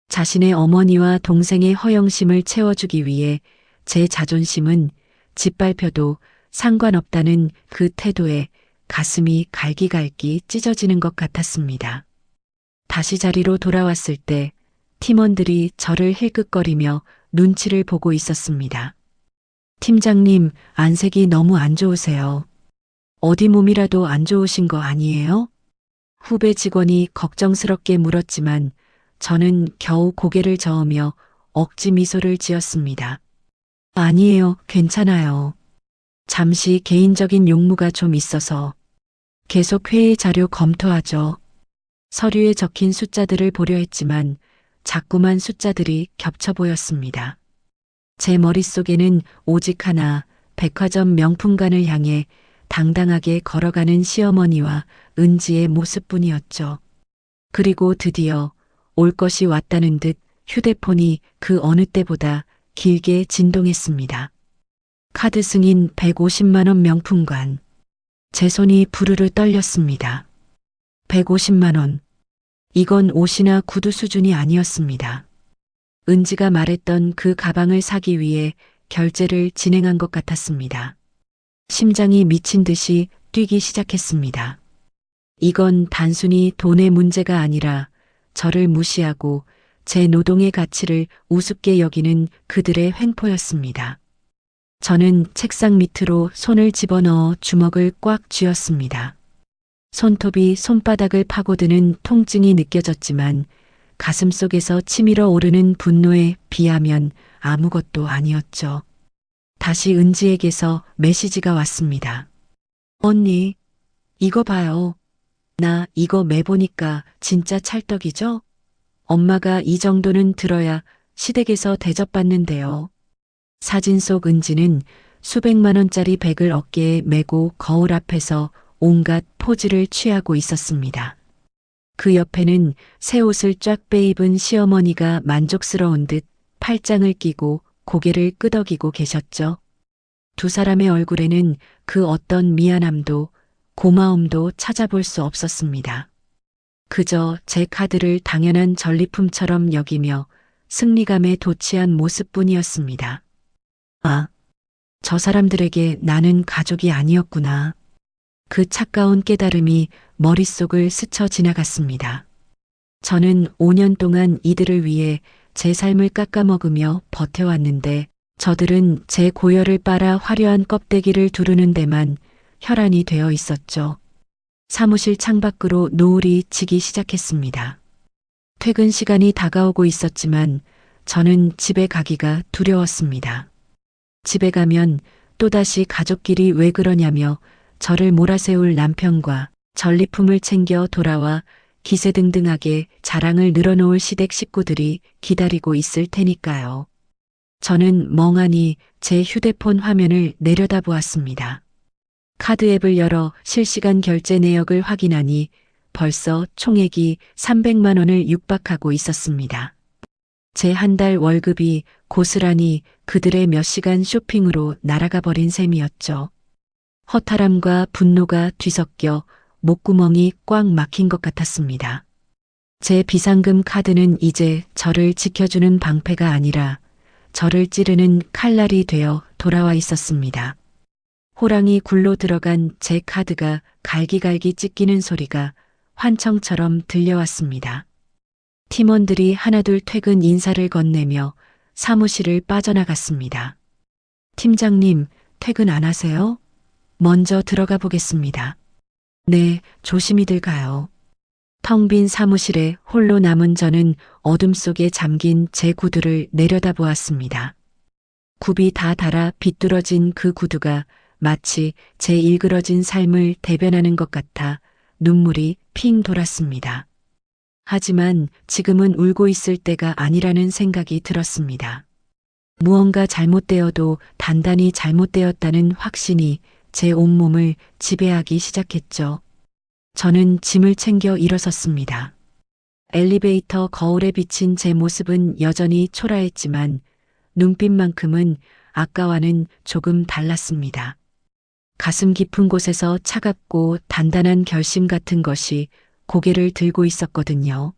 자신의 어머니와 동생의 허영심을 채워주기 위해 제 자존심은 짓밟혀도 상관없다는 그 태도에 가슴이 갈기갈기 찢어지는 것 같았습니다. 다시 자리로 돌아왔을 때 팀원들이 저를 힐끗거리며 눈치를 보고 있었습니다. 팀장님, 안색이 너무 안 좋으세요. 어디 몸이라도 안 좋으신 거 아니에요? 후배 직원이 걱정스럽게 물었지만 저는 겨우 고개를 저으며 억지 미소를 지었습니다. 아니에요, 괜찮아요. 잠시 개인적인 용무가 좀 있어서. 계속 회의 자료 검토하죠. 서류에 적힌 숫자들을 보려 했지만 자꾸만 숫자들이 겹쳐 보였습니다. 제 머릿속에는 오직 하나, 백화점 명품관을 향해 당당하게 걸어가는 시어머니와 은지의 모습뿐이었죠. 그리고 드디어 올 것이 왔다는 듯 휴대폰이 그 어느 때보다 길게 진동했습니다. 카드 승인 150만 원 명품관. 제 손이 부르르 떨렸습니다. 150만 원. 이건 옷이나 구두 수준이 아니었습니다. 은지가 말했던 그 가방을 사기 위해 결제를 진행한 것 같았습니다. 심장이 미친 듯이 뛰기 시작했습니다. 이건 단순히 돈의 문제가 아니라 저를 무시하고 제 노동의 가치를 우습게 여기는 그들의 횡포였습니다. 저는 책상 밑으로 손을 집어넣어 주먹을 꽉 쥐었습니다. 손톱이 손바닥을 파고드는 통증이 느껴졌지만 가슴 속에서 치밀어 오르는 분노에 비하면 아무것도 아니었죠. 다시 은지에게서 메시지가 왔습니다. 언니, 이거 봐요. 나 이거 매보니까 진짜 찰떡이죠? 엄마가 이 정도는 들어야 시댁에서 대접받는데요. 사진 속 은지는 수백만 원짜리 백을 어깨에 메고 거울 앞에서 온갖 포즈를 취하고 있었습니다. 그 옆에는 새 옷을 쫙 빼입은 시어머니가 만족스러운 듯 팔짱을 끼고 고개를 끄덕이고 계셨죠. 두 사람의 얼굴에는 그 어떤 미안함도 고마움도 찾아볼 수 없었습니다. 그저 제 카드를 당연한 전리품처럼 여기며 승리감에 도취한 모습뿐이었습니다. 아, 저 사람들에게 나는 가족이 아니었구나. 그 차가운 깨달음이 머릿속을 스쳐 지나갔습니다. 저는 5년 동안 이들을 위해 제 삶을 깎아먹으며 버텨왔는데 저들은 제 고열을 빨아 화려한 껍데기를 두르는 데만 혈안이 되어 있었죠. 사무실 창밖으로 노을이 지기 시작했습니다. 퇴근 시간이 다가오고 있었지만 저는 집에 가기가 두려웠습니다. 집에 가면 또다시 가족끼리 왜 그러냐며 저를 몰아세울 남편과 전리품을 챙겨 돌아와 기세등등하게 자랑을 늘어놓을 시댁 식구들이 기다리고 있을 테니까요. 저는 멍하니 제 휴대폰 화면을 내려다보았습니다. 카드 앱을 열어 실시간 결제 내역을 확인하니 벌써 총액이 300만 원을 육박하고 있었습니다. 제 한 달 월급이 고스란히 그들의 몇 시간 쇼핑으로 날아가 버린 셈이었죠. 허탈함과 분노가 뒤섞여 목구멍이 꽉 막힌 것 같았습니다. 제 비상금 카드는 이제 저를 지켜주는 방패가 아니라 저를 찌르는 칼날이 되어 돌아와 있었습니다. 호랑이 굴로 들어간 제 카드가 갈기갈기 찢기는 소리가 환청처럼 들려왔습니다. 팀원들이 하나둘 퇴근 인사를 건네며 사무실을 빠져나갔습니다. 팀장님, 퇴근 안 하세요? 먼저 들어가 보겠습니다. 네, 조심히들 가요. 텅 빈 사무실에 홀로 남은 저는 어둠 속에 잠긴 제 구두를 내려다보았습니다. 굽이 다 닳아 비뚤어진 그 구두가 마치 제 일그러진 삶을 대변하는 것 같아 눈물이 핑 돌았습니다. 하지만 지금은 울고 있을 때가 아니라는 생각이 들었습니다. 무언가 잘못되어도 단단히 잘못되었다는 확신이 제 온몸을 지배하기 시작했죠. 저는 짐을 챙겨 일어섰습니다. 엘리베이터 거울에 비친 제 모습은 여전히 초라했지만 눈빛만큼은 아까와는 조금 달랐습니다. 가슴 깊은 곳에서 차갑고 단단한 결심 같은 것이 고개를 들고 있었거든요.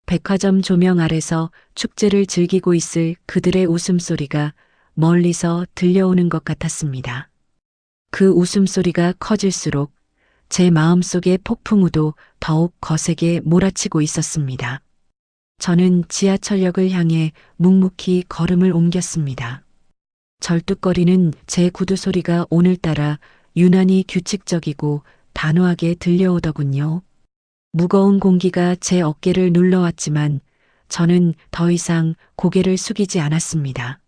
백화점 조명 아래서 축제를 즐기고 있을 그들의 웃음소리가 멀리서 들려오는 것 같았습니다. 그 웃음소리가 커질수록 제 마음속의 폭풍우도 더욱 거세게 몰아치고 있었습니다. 저는 지하철역을 향해 묵묵히 걸음을 옮겼습니다. 절뚝거리는 제 구두 소리가 오늘따라 유난히 규칙적이고 단호하게 들려오더군요. 무거운 공기가 제 어깨를 눌러왔지만 저는 더 이상 고개를 숙이지 않았습니다.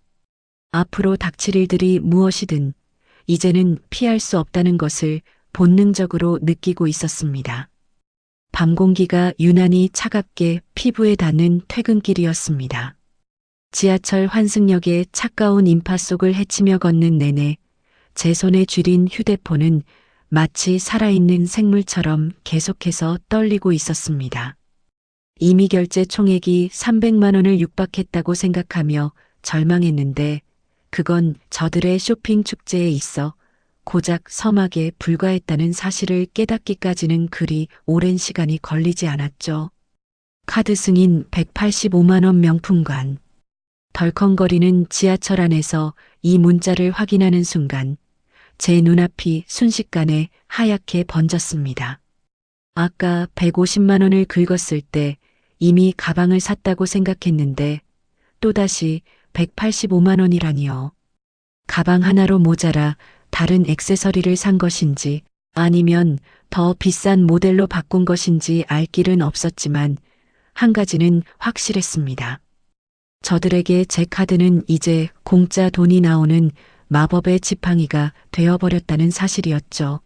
앞으로 닥칠 일들이 무엇이든 이제는 피할 수 없다는 것을 본능적으로 느끼고 있었습니다. 밤 공기가 유난히 차갑게 피부에 닿는 퇴근길이었습니다. 지하철 환승역의 차가운 인파 속을 헤치며 걷는 내내 제 손에 쥐린 휴대폰은 마치 살아있는 생물처럼 계속해서 떨리고 있었습니다. 이미 결제 총액이 300만 원을 육박했다고 생각하며 절망했는데 그건 저들의 쇼핑 축제에 있어 고작 서막에 불과했다는 사실을 깨닫기까지는 그리 오랜 시간이 걸리지 않았죠. 카드 승인 185만 원 명품관. 덜컹거리는 지하철 안에서 이 문자를 확인하는 순간 제 눈앞이 순식간에 하얗게 번졌습니다. 아까 150만 원을 긁었을 때 이미 가방을 샀다고 생각했는데 또다시 185만 원이라니요. 가방 하나로 모자라 다른 액세서리를 산 것인지 아니면 더 비싼 모델로 바꾼 것인지 알 길은 없었지만 한 가지는 확실했습니다. 저들에게 제 카드는 이제 공짜 돈이 나오는 마법의 지팡이가 되어버렸다는 사실이었죠.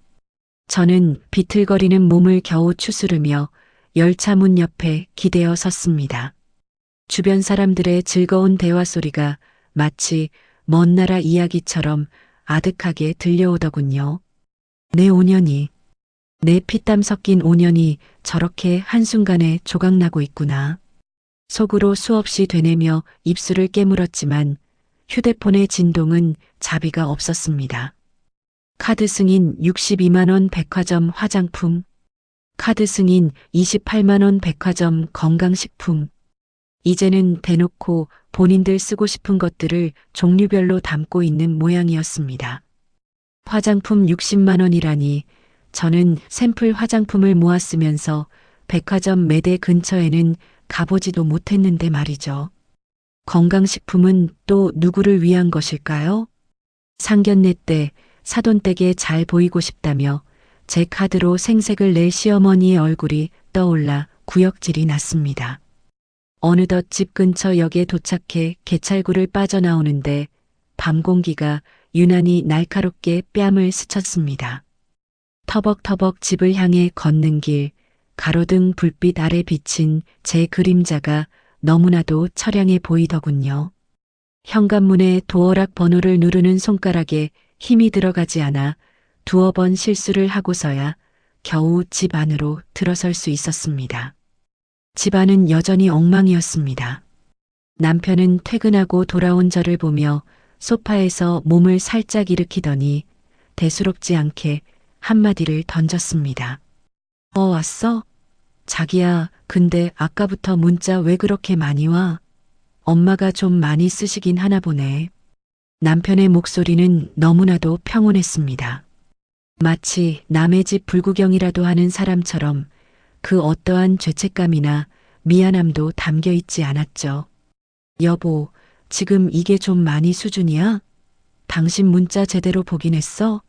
저는 비틀거리는 몸을 겨우 추스르며 열차 문 옆에 기대어 섰습니다. 주변 사람들의 즐거운 대화 소리가 마치 먼 나라 이야기처럼 아득하게 들려오더군요. 내 5년이, 내 피땀 섞인 5년이 저렇게 한순간에 조각나고 있구나. 속으로 수없이 되뇌며 입술을 깨물었지만 휴대폰의 진동은 자비가 없었습니다. 카드 승인 62만 원 백화점 화장품, 카드 승인 28만 원 백화점 건강식품. 이제는 대놓고 본인들 쓰고 싶은 것들을 종류별로 담고 있는 모양이었습니다. 화장품 60만 원이라니 저는 샘플 화장품을 모았으면서 백화점 매대 근처에는 가보지도 못했는데 말이죠. 건강식품은 또 누구를 위한 것일까요? 상견례 때 사돈댁에 잘 보이고 싶다며 제 카드로 생색을 낼 시어머니의 얼굴이 떠올라 구역질이 났습니다. 어느덧 집 근처 역에 도착해 개찰구를 빠져나오는데 밤 공기가 유난히 날카롭게 뺨을 스쳤습니다. 터벅터벅 집을 향해 걷는 길, 가로등 불빛 아래 비친 제 그림자가 너무나도 처량해 보이더군요. 현관문에 도어락 번호를 누르는 손가락에 힘이 들어가지 않아 두어 번 실수를 하고서야 겨우 집 안으로 들어설 수 있었습니다. 집안은 여전히 엉망이었습니다. 남편은 퇴근하고 돌아온 저를 보며 소파에서 몸을 살짝 일으키더니 대수롭지 않게 한마디를 던졌습니다. 왔어? 자기야, 근데 아까부터 문자 왜 그렇게 많이 와? 엄마가 좀 많이 쓰시긴 하나 보네. 남편의 목소리는 너무나도 평온했습니다. 마치 남의 집 불구경이라도 하는 사람처럼 그 어떠한 죄책감이나 미안함도 담겨 있지 않았죠. 여보, 지금 이게 좀 많이 수준이야? 당신 문자 제대로 보긴 했어?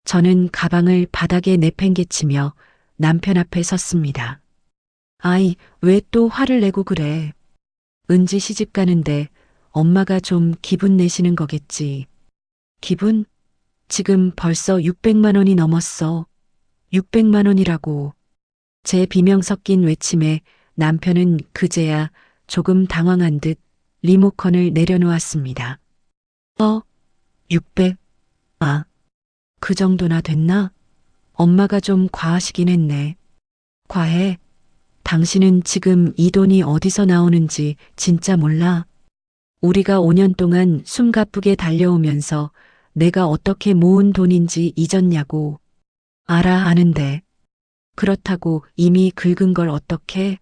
저는 가방을 바닥에 내팽개치며 남편 앞에 섰습니다. 아이, 왜 또 화를 내고 그래? 은지 시집 가는데 엄마가 좀 기분 내시는 거겠지. 기분? 지금 벌써 600만 원이 넘었어. 600만 원이라고. 제 비명 섞인 외침에 남편은 그제야 조금 당황한 듯 리모컨을 내려놓았습니다. 600? 아, 그 정도나 됐나? 엄마가 좀 과하시긴 했네. 과해? 당신은 지금 이 돈이 어디서 나오는지 진짜 몰라. 우리가 5년 동안 숨가쁘게 달려오면서 내가 어떻게 모은 돈인지 잊었냐고. 알아, 아는데. 그렇다고 이미 긁은 걸 어떡해?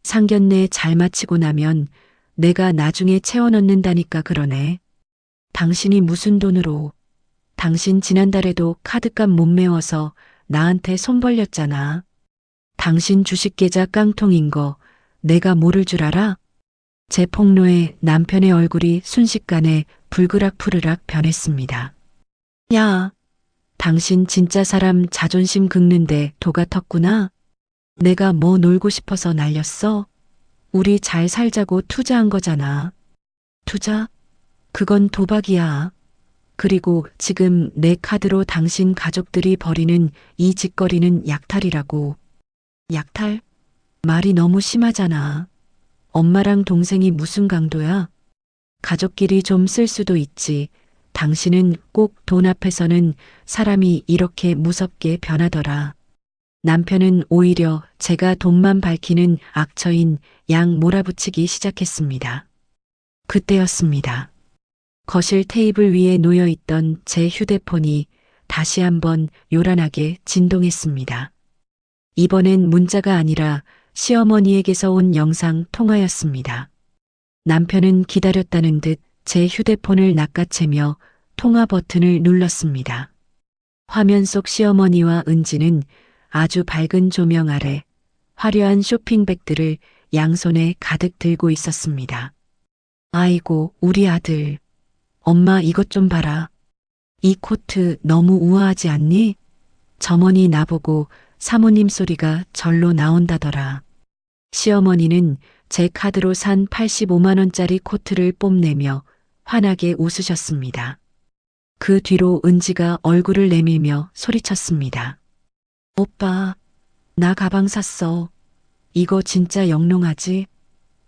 상견례 잘 마치고 나면 내가 나중에 채워 넣는다니까 그러네. 당신이 무슨 돈으로. 당신 지난달에도 카드값 못 메워서 나한테 손 벌렸잖아. 당신 주식계좌 깡통인 거 내가 모를 줄 알아? 제 폭로에 남편의 얼굴이 순식간에 불그락푸르락 변했습니다. 야, 당신 진짜 사람 자존심 긁는데 도가 텄구나. 내가 뭐 놀고 싶어서 날렸어? 우리 잘 살자고 투자한 거잖아. 투자? 그건 도박이야. 그리고 지금 내 카드로 당신 가족들이 벌이는 이 짓거리는 약탈이라고. 약탈? 말이 너무 심하잖아. 엄마랑 동생이 무슨 강도야? 가족끼리 좀 쓸 수도 있지. 당신은 꼭 돈 앞에서는 사람이 이렇게 무섭게 변하더라. 남편은 오히려 제가 돈만 밝히는 악처인 양 몰아붙이기 시작했습니다. 그때였습니다. 거실 테이블 위에 놓여있던 제 휴대폰이 다시 한번 요란하게 진동했습니다. 이번엔 문자가 아니라 시어머니에게서 온 영상 통화였습니다. 남편은 기다렸다는 듯 제 휴대폰을 낚아채며 통화 버튼을 눌렀습니다. 화면 속 시어머니와 은지는 아주 밝은 조명 아래 화려한 쇼핑백들을 양손에 가득 들고 있었습니다. 아이고, 우리 아들. 엄마 이것 좀 봐라. 이 코트 너무 우아하지 않니? 점원이 나보고 사모님 소리가 절로 나온다더라. 시어머니는 제 카드로 산 85만 원짜리 코트를 뽐내며 환하게 웃으셨습니다. 그 뒤로 은지가 얼굴을 내밀며 소리쳤습니다. 오빠, 나 가방 샀어. 이거 진짜 영롱하지?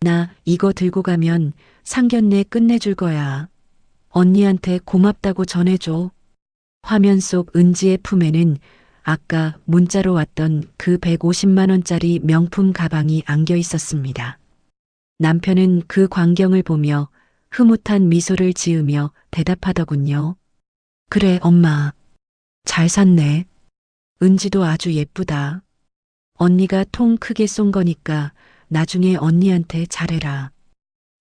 나 이거 들고 가면 상견례 끝내줄 거야. 언니한테 고맙다고 전해줘. 화면 속 은지의 품에는 아까 문자로 왔던 그 150만 원짜리 명품 가방이 안겨 있었습니다. 남편은 그 광경을 보며 흐뭇한 미소를 지으며 대답하더군요. 그래, 엄마. 잘 샀네. 은지도 아주 예쁘다. 언니가 통 크게 쏜 거니까 나중에 언니한테 잘해라.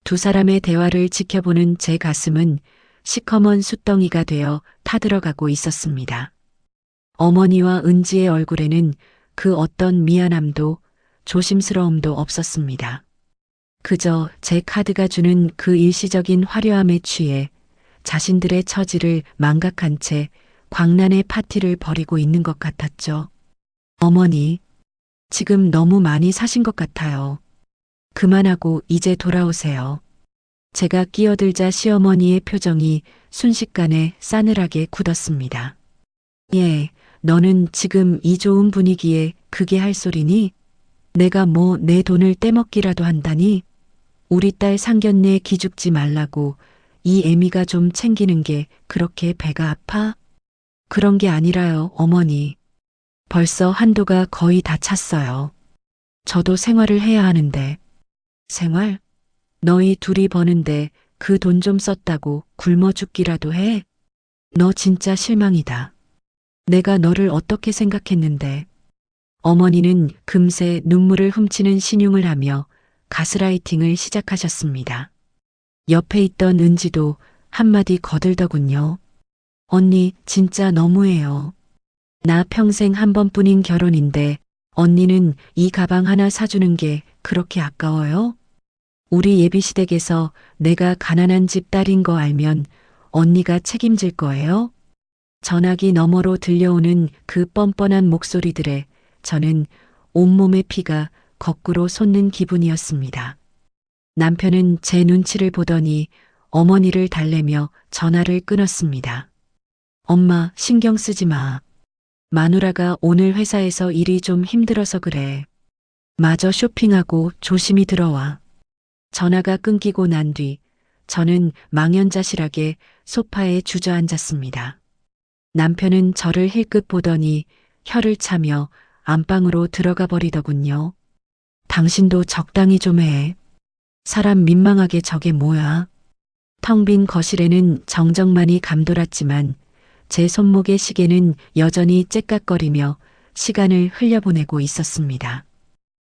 두 사람의 대화를 지켜보는 제 가슴은 시커먼 숫덩이가 되어 타들어가고 있었습니다. 어머니와 은지의 얼굴에는 그 어떤 미안함도 조심스러움도 없었습니다. 그저 제 카드가 주는 그 일시적인 화려함에 취해 자신들의 처지를 망각한 채 광란의 파티를 벌이고 있는 것 같았죠. 어머니, 지금 너무 많이 사신 것 같아요. 그만하고 이제 돌아오세요. 제가 끼어들자 시어머니의 표정이 순식간에 싸늘하게 굳었습니다. 예, 너는 지금 이 좋은 분위기에 그게 할 소리니? 내가 뭐 내 돈을 떼먹기라도 한다니? 우리 딸 상견례 기죽지 말라고 이 애미가 좀 챙기는 게 그렇게 배가 아파? 그런 게 아니라요, 어머니. 벌써 한도가 거의 다 찼어요. 저도 생활을 해야 하는데. 생활? 너희 둘이 버는데 그 돈 좀 썼다고 굶어 죽기라도 해? 너 진짜 실망이다. 내가 너를 어떻게 생각했는데. 어머니는 금세 눈물을 훔치는 신용을 하며 가스라이팅을 시작하셨습니다. 옆에 있던 은지도 한마디 거들더군요. 언니 진짜 너무해요. 나 평생 한 번뿐인 결혼인데 언니는 이 가방 하나 사주는 게 그렇게 아까워요? 우리 예비시댁에서 내가 가난한 집 딸인 거 알면 언니가 책임질 거예요? 전화기 너머로 들려오는 그 뻔뻔한 목소리들에 저는 온몸의 피가 거꾸로 솟는 기분이었습니다. 남편은 제 눈치를 보더니 어머니를 달래며 전화를 끊었습니다. 엄마, 신경 쓰지 마. 마누라가 오늘 회사에서 일이 좀 힘들어서 그래. 마저 쇼핑하고 조심히 들어와. 전화가 끊기고 난 뒤 저는 망연자실하게 소파에 주저앉았습니다. 남편은 저를 힐끗 보더니 혀를 차며 안방으로 들어가 버리더군요. 당신도 적당히 좀 해. 사람 민망하게 저게 뭐야? 텅 빈 거실에는 정적만이 감돌았지만 제 손목의 시계는 여전히 째깍거리며 시간을 흘려보내고 있었습니다.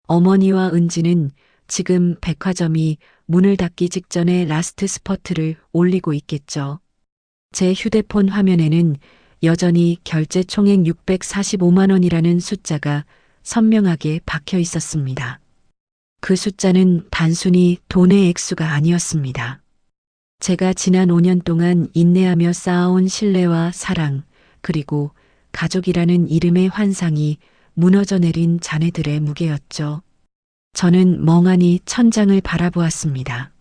어머니와 은지는 지금 백화점이 문을 닫기 직전에 라스트 스퍼트를 올리고 있겠죠. 제 휴대폰 화면에는 여전히 결제 총액 645만 원이라는 숫자가 선명하게 박혀 있었습니다. 그 숫자는 단순히 돈의 액수가 아니었습니다. 제가 지난 5년 동안 인내하며 쌓아온 신뢰와 사랑, 그리고 가족이라는 이름의 환상이 무너져 내린 자네들의 무게였죠. 저는 멍하니 천장을 바라보았습니다.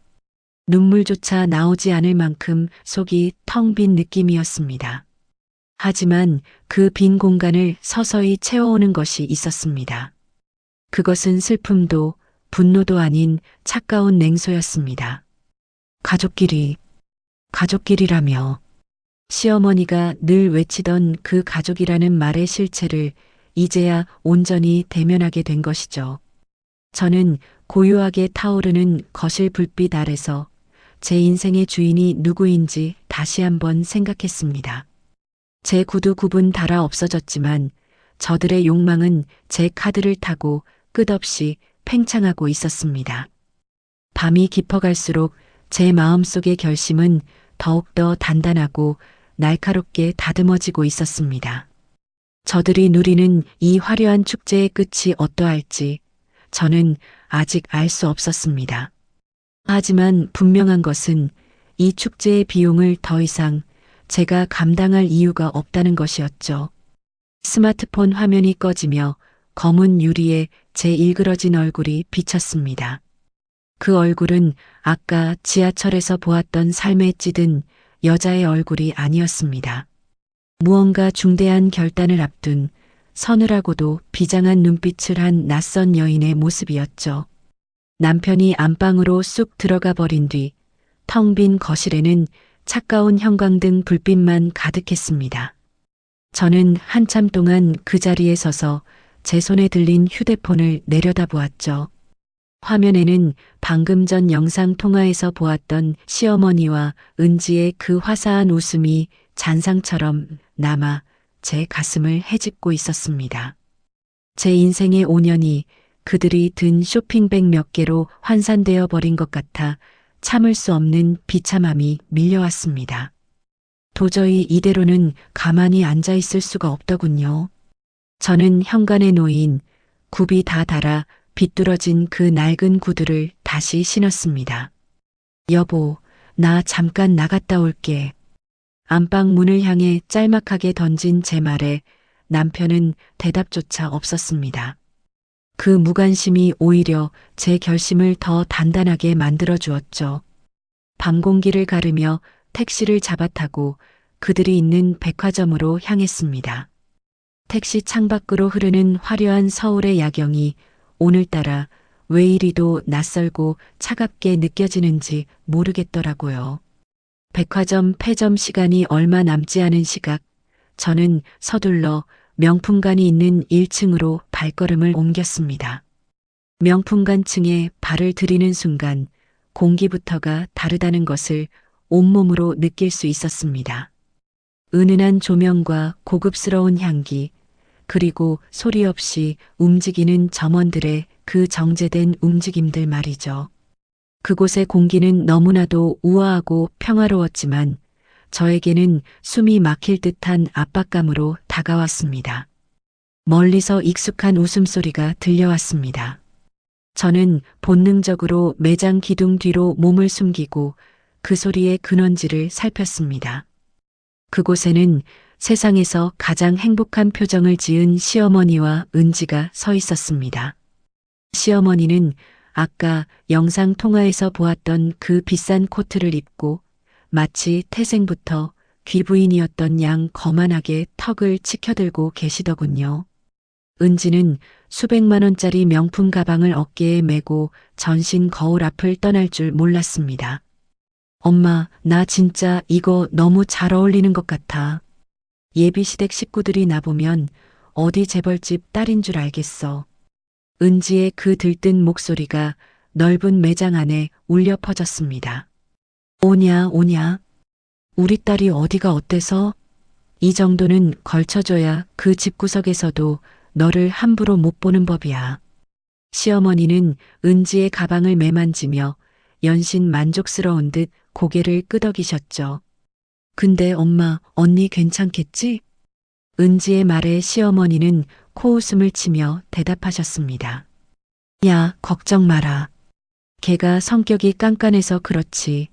눈물조차 나오지 않을 만큼 속이 텅 빈 느낌이었습니다. 하지만 그 빈 공간을 서서히 채워오는 것이 있었습니다. 그것은 슬픔도 분노도 아닌 차가운 냉소였습니다. 가족끼리라며 시어머니가 늘 외치던 그 가족이라는 말의 실체를 이제야 온전히 대면하게 된 것이죠. 저는 고요하게 타오르는 거실 불빛 아래서 제 인생의 주인이 누구인지 다시 한번 생각했습니다. 제 구두 굽은 달아 없어졌지만 저들의 욕망은 제 카드를 타고 끝없이 팽창하고 있었습니다. 밤이 깊어갈수록 제 마음속의 결심은 더욱더 단단하고 날카롭게 다듬어지고 있었습니다. 저들이 누리는 이 화려한 축제의 끝이 어떠할지 저는 아직 알 수 없었습니다. 하지만 분명한 것은 이 축제의 비용을 더 이상 제가 감당할 이유가 없다는 것이었죠. 스마트폰 화면이 꺼지며 검은 유리에 제 일그러진 얼굴이 비쳤습니다. 그 얼굴은 아까 지하철에서 보았던 삶에 찌든 여자의 얼굴이 아니었습니다. 무언가 중대한 결단을 앞둔 서늘하고도 비장한 눈빛을 한 낯선 여인의 모습이었죠. 남편이 안방으로 쑥 들어가 버린 뒤 텅 빈 거실에는 차가운 형광등 불빛만 가득했습니다. 저는 한참 동안 그 자리에 서서 제 손에 들린 휴대폰을 내려다보았죠. 화면에는 방금 전 영상 통화에서 보았던 시어머니와 은지의 그 화사한 웃음이 잔상처럼 남아 제 가슴을 헤집고 있었습니다. 제 인생의 5년이 그들이 든 쇼핑백 몇 개로 환산되어 버린 것 같아 참을 수 없는 비참함이 밀려왔습니다. 도저히 이대로는 가만히 앉아 있을 수가 없더군요. 저는 현관에 놓인 굽이 다 닳아 비뚤어진 그 낡은 구두를 다시 신었습니다. 여보, 나 잠깐 나갔다 올게. 안방 문을 향해 짤막하게 던진 제 말에 남편은 대답조차 없었습니다. 그 무관심이 오히려 제 결심을 더 단단하게 만들어 주었죠. 밤 공기를 가르며 택시를 잡아타고 그들이 있는 백화점으로 향했습니다. 택시 창밖으로 흐르는 화려한 서울의 야경이 오늘따라 왜 이리도 낯설고 차갑게 느껴지는지 모르겠더라고요. 백화점 폐점 시간이 얼마 남지 않은 시각, 저는 서둘러 명품관이 있는 1층으로 발걸음을 옮겼습니다. 명품관층에 발을 들이는 순간 공기부터가 다르다는 것을 온몸으로 느낄 수 있었습니다. 은은한 조명과 고급스러운 향기, 그리고 소리 없이 움직이는 점원들의 그 정제된 움직임들 말이죠. 그곳의 공기는 너무나도 우아하고 평화로웠지만 저에게는 숨이 막힐 듯한 압박감으로 다가왔습니다. 멀리서 익숙한 웃음소리가 들려왔습니다. 저는 본능적으로 매장 기둥 뒤로 몸을 숨기고 그 소리의 근원지를 살폈습니다. 그곳에는 세상에서 가장 행복한 표정을 지은 시어머니와 은지가 서 있었습니다. 시어머니는 아까 영상 통화에서 보았던 그 비싼 코트를 입고 마치 태생부터 귀부인이었던 양 거만하게 턱을 치켜들고 계시더군요. 은지는 수백만 원짜리 명품 가방을 어깨에 메고 전신 거울 앞을 떠날 줄 몰랐습니다. 엄마, 나 진짜 이거 너무 잘 어울리는 것 같아. 예비시댁 식구들이 나보면 어디 재벌집 딸인 줄 알겠어. 은지의 그 들뜬 목소리가 넓은 매장 안에 울려 퍼졌습니다. 오냐, 오냐. 우리 딸이 어디가 어때서? 이 정도는 걸쳐줘야 그 집구석에서도 너를 함부로 못 보는 법이야. 시어머니는 은지의 가방을 매만지며 연신 만족스러운 듯 고개를 끄덕이셨죠. 근데 엄마, 언니 괜찮겠지? 은지의 말에 시어머니는 코웃음을 치며 대답하셨습니다. 야, 걱정 마라. 걔가 성격이 깐깐해서 그렇지.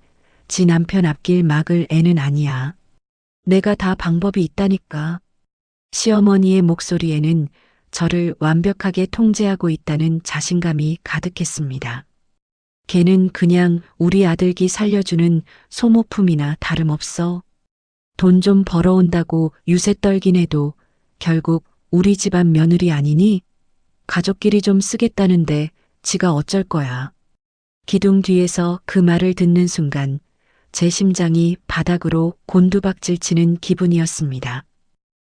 지 남편 앞길 막을 애는 아니야. 내가 다 방법이 있다니까. 시어머니의 목소리에는 저를 완벽하게 통제하고 있다는 자신감이 가득했습니다. 걔는 그냥 우리 아들기 살려주는 소모품이나 다름없어. 돈 좀 벌어온다고 유세 떨긴 해도 결국 우리 집안 며느리 아니니? 가족끼리 좀 쓰겠다는데 지가 어쩔 거야. 기둥 뒤에서 그 말을 듣는 순간 제 심장이 바닥으로 곤두박질 치는 기분이었습니다.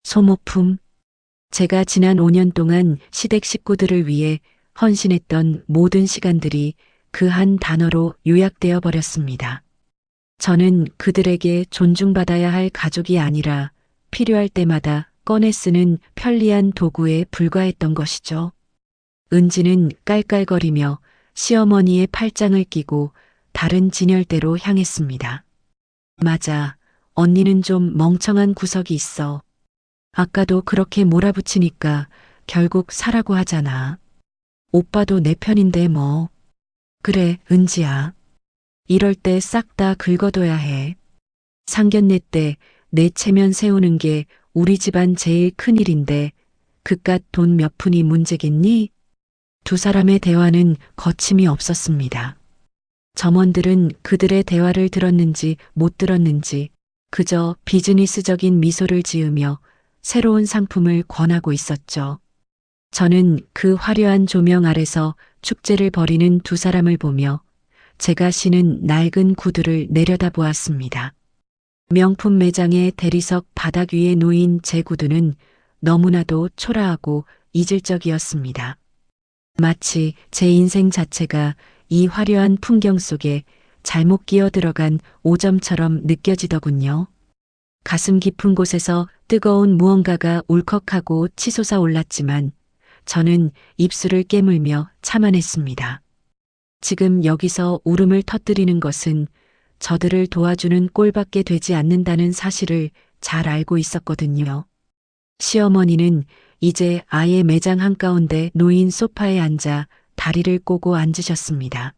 소모품. 제가 지난 5년 동안 시댁 식구들을 위해 헌신했던 모든 시간들이 그 한 단어로 요약되어 버렸습니다. 저는 그들에게 존중받아야 할 가족이 아니라 필요할 때마다 꺼내 쓰는 편리한 도구에 불과했던 것이죠. 은지는 깔깔거리며 시어머니의 팔짱을 끼고 다른 진열대로 향했습니다. 맞아, 언니는 좀 멍청한 구석이 있어. 아까도 그렇게 몰아붙이니까 결국 사라고 하잖아. 오빠도 내 편인데 뭐. 그래, 은지야. 이럴 때 싹 다 긁어둬야 해. 상견례 때 내 체면 세우는 게 우리 집안 제일 큰일인데 그깟 돈 몇 푼이 문제겠니? 두 사람의 대화는 거침이 없었습니다. 점원들은 그들의 대화를 들었는지 못 들었는지 그저 비즈니스적인 미소를 지으며 새로운 상품을 권하고 있었죠. 저는 그 화려한 조명 아래서 축제를 벌이는 두 사람을 보며 제가 신은 낡은 구두를 내려다보았습니다. 명품 매장의 대리석 바닥 위에 놓인 제 구두는 너무나도 초라하고 이질적이었습니다. 마치 제 인생 자체가 이 화려한 풍경 속에 잘못 끼어 들어간 오점처럼 느껴지더군요. 가슴 깊은 곳에서 뜨거운 무언가가 울컥하고 치솟아 올랐지만 저는 입술을 깨물며 참아냈습니다. 지금 여기서 울음을 터뜨리는 것은 저들을 도와주는 꼴밖에 되지 않는다는 사실을 잘 알고 있었거든요. 시어머니는 이제 아예 매장 한가운데 놓인 소파에 앉아 다리를 꼬고 앉으셨습니다.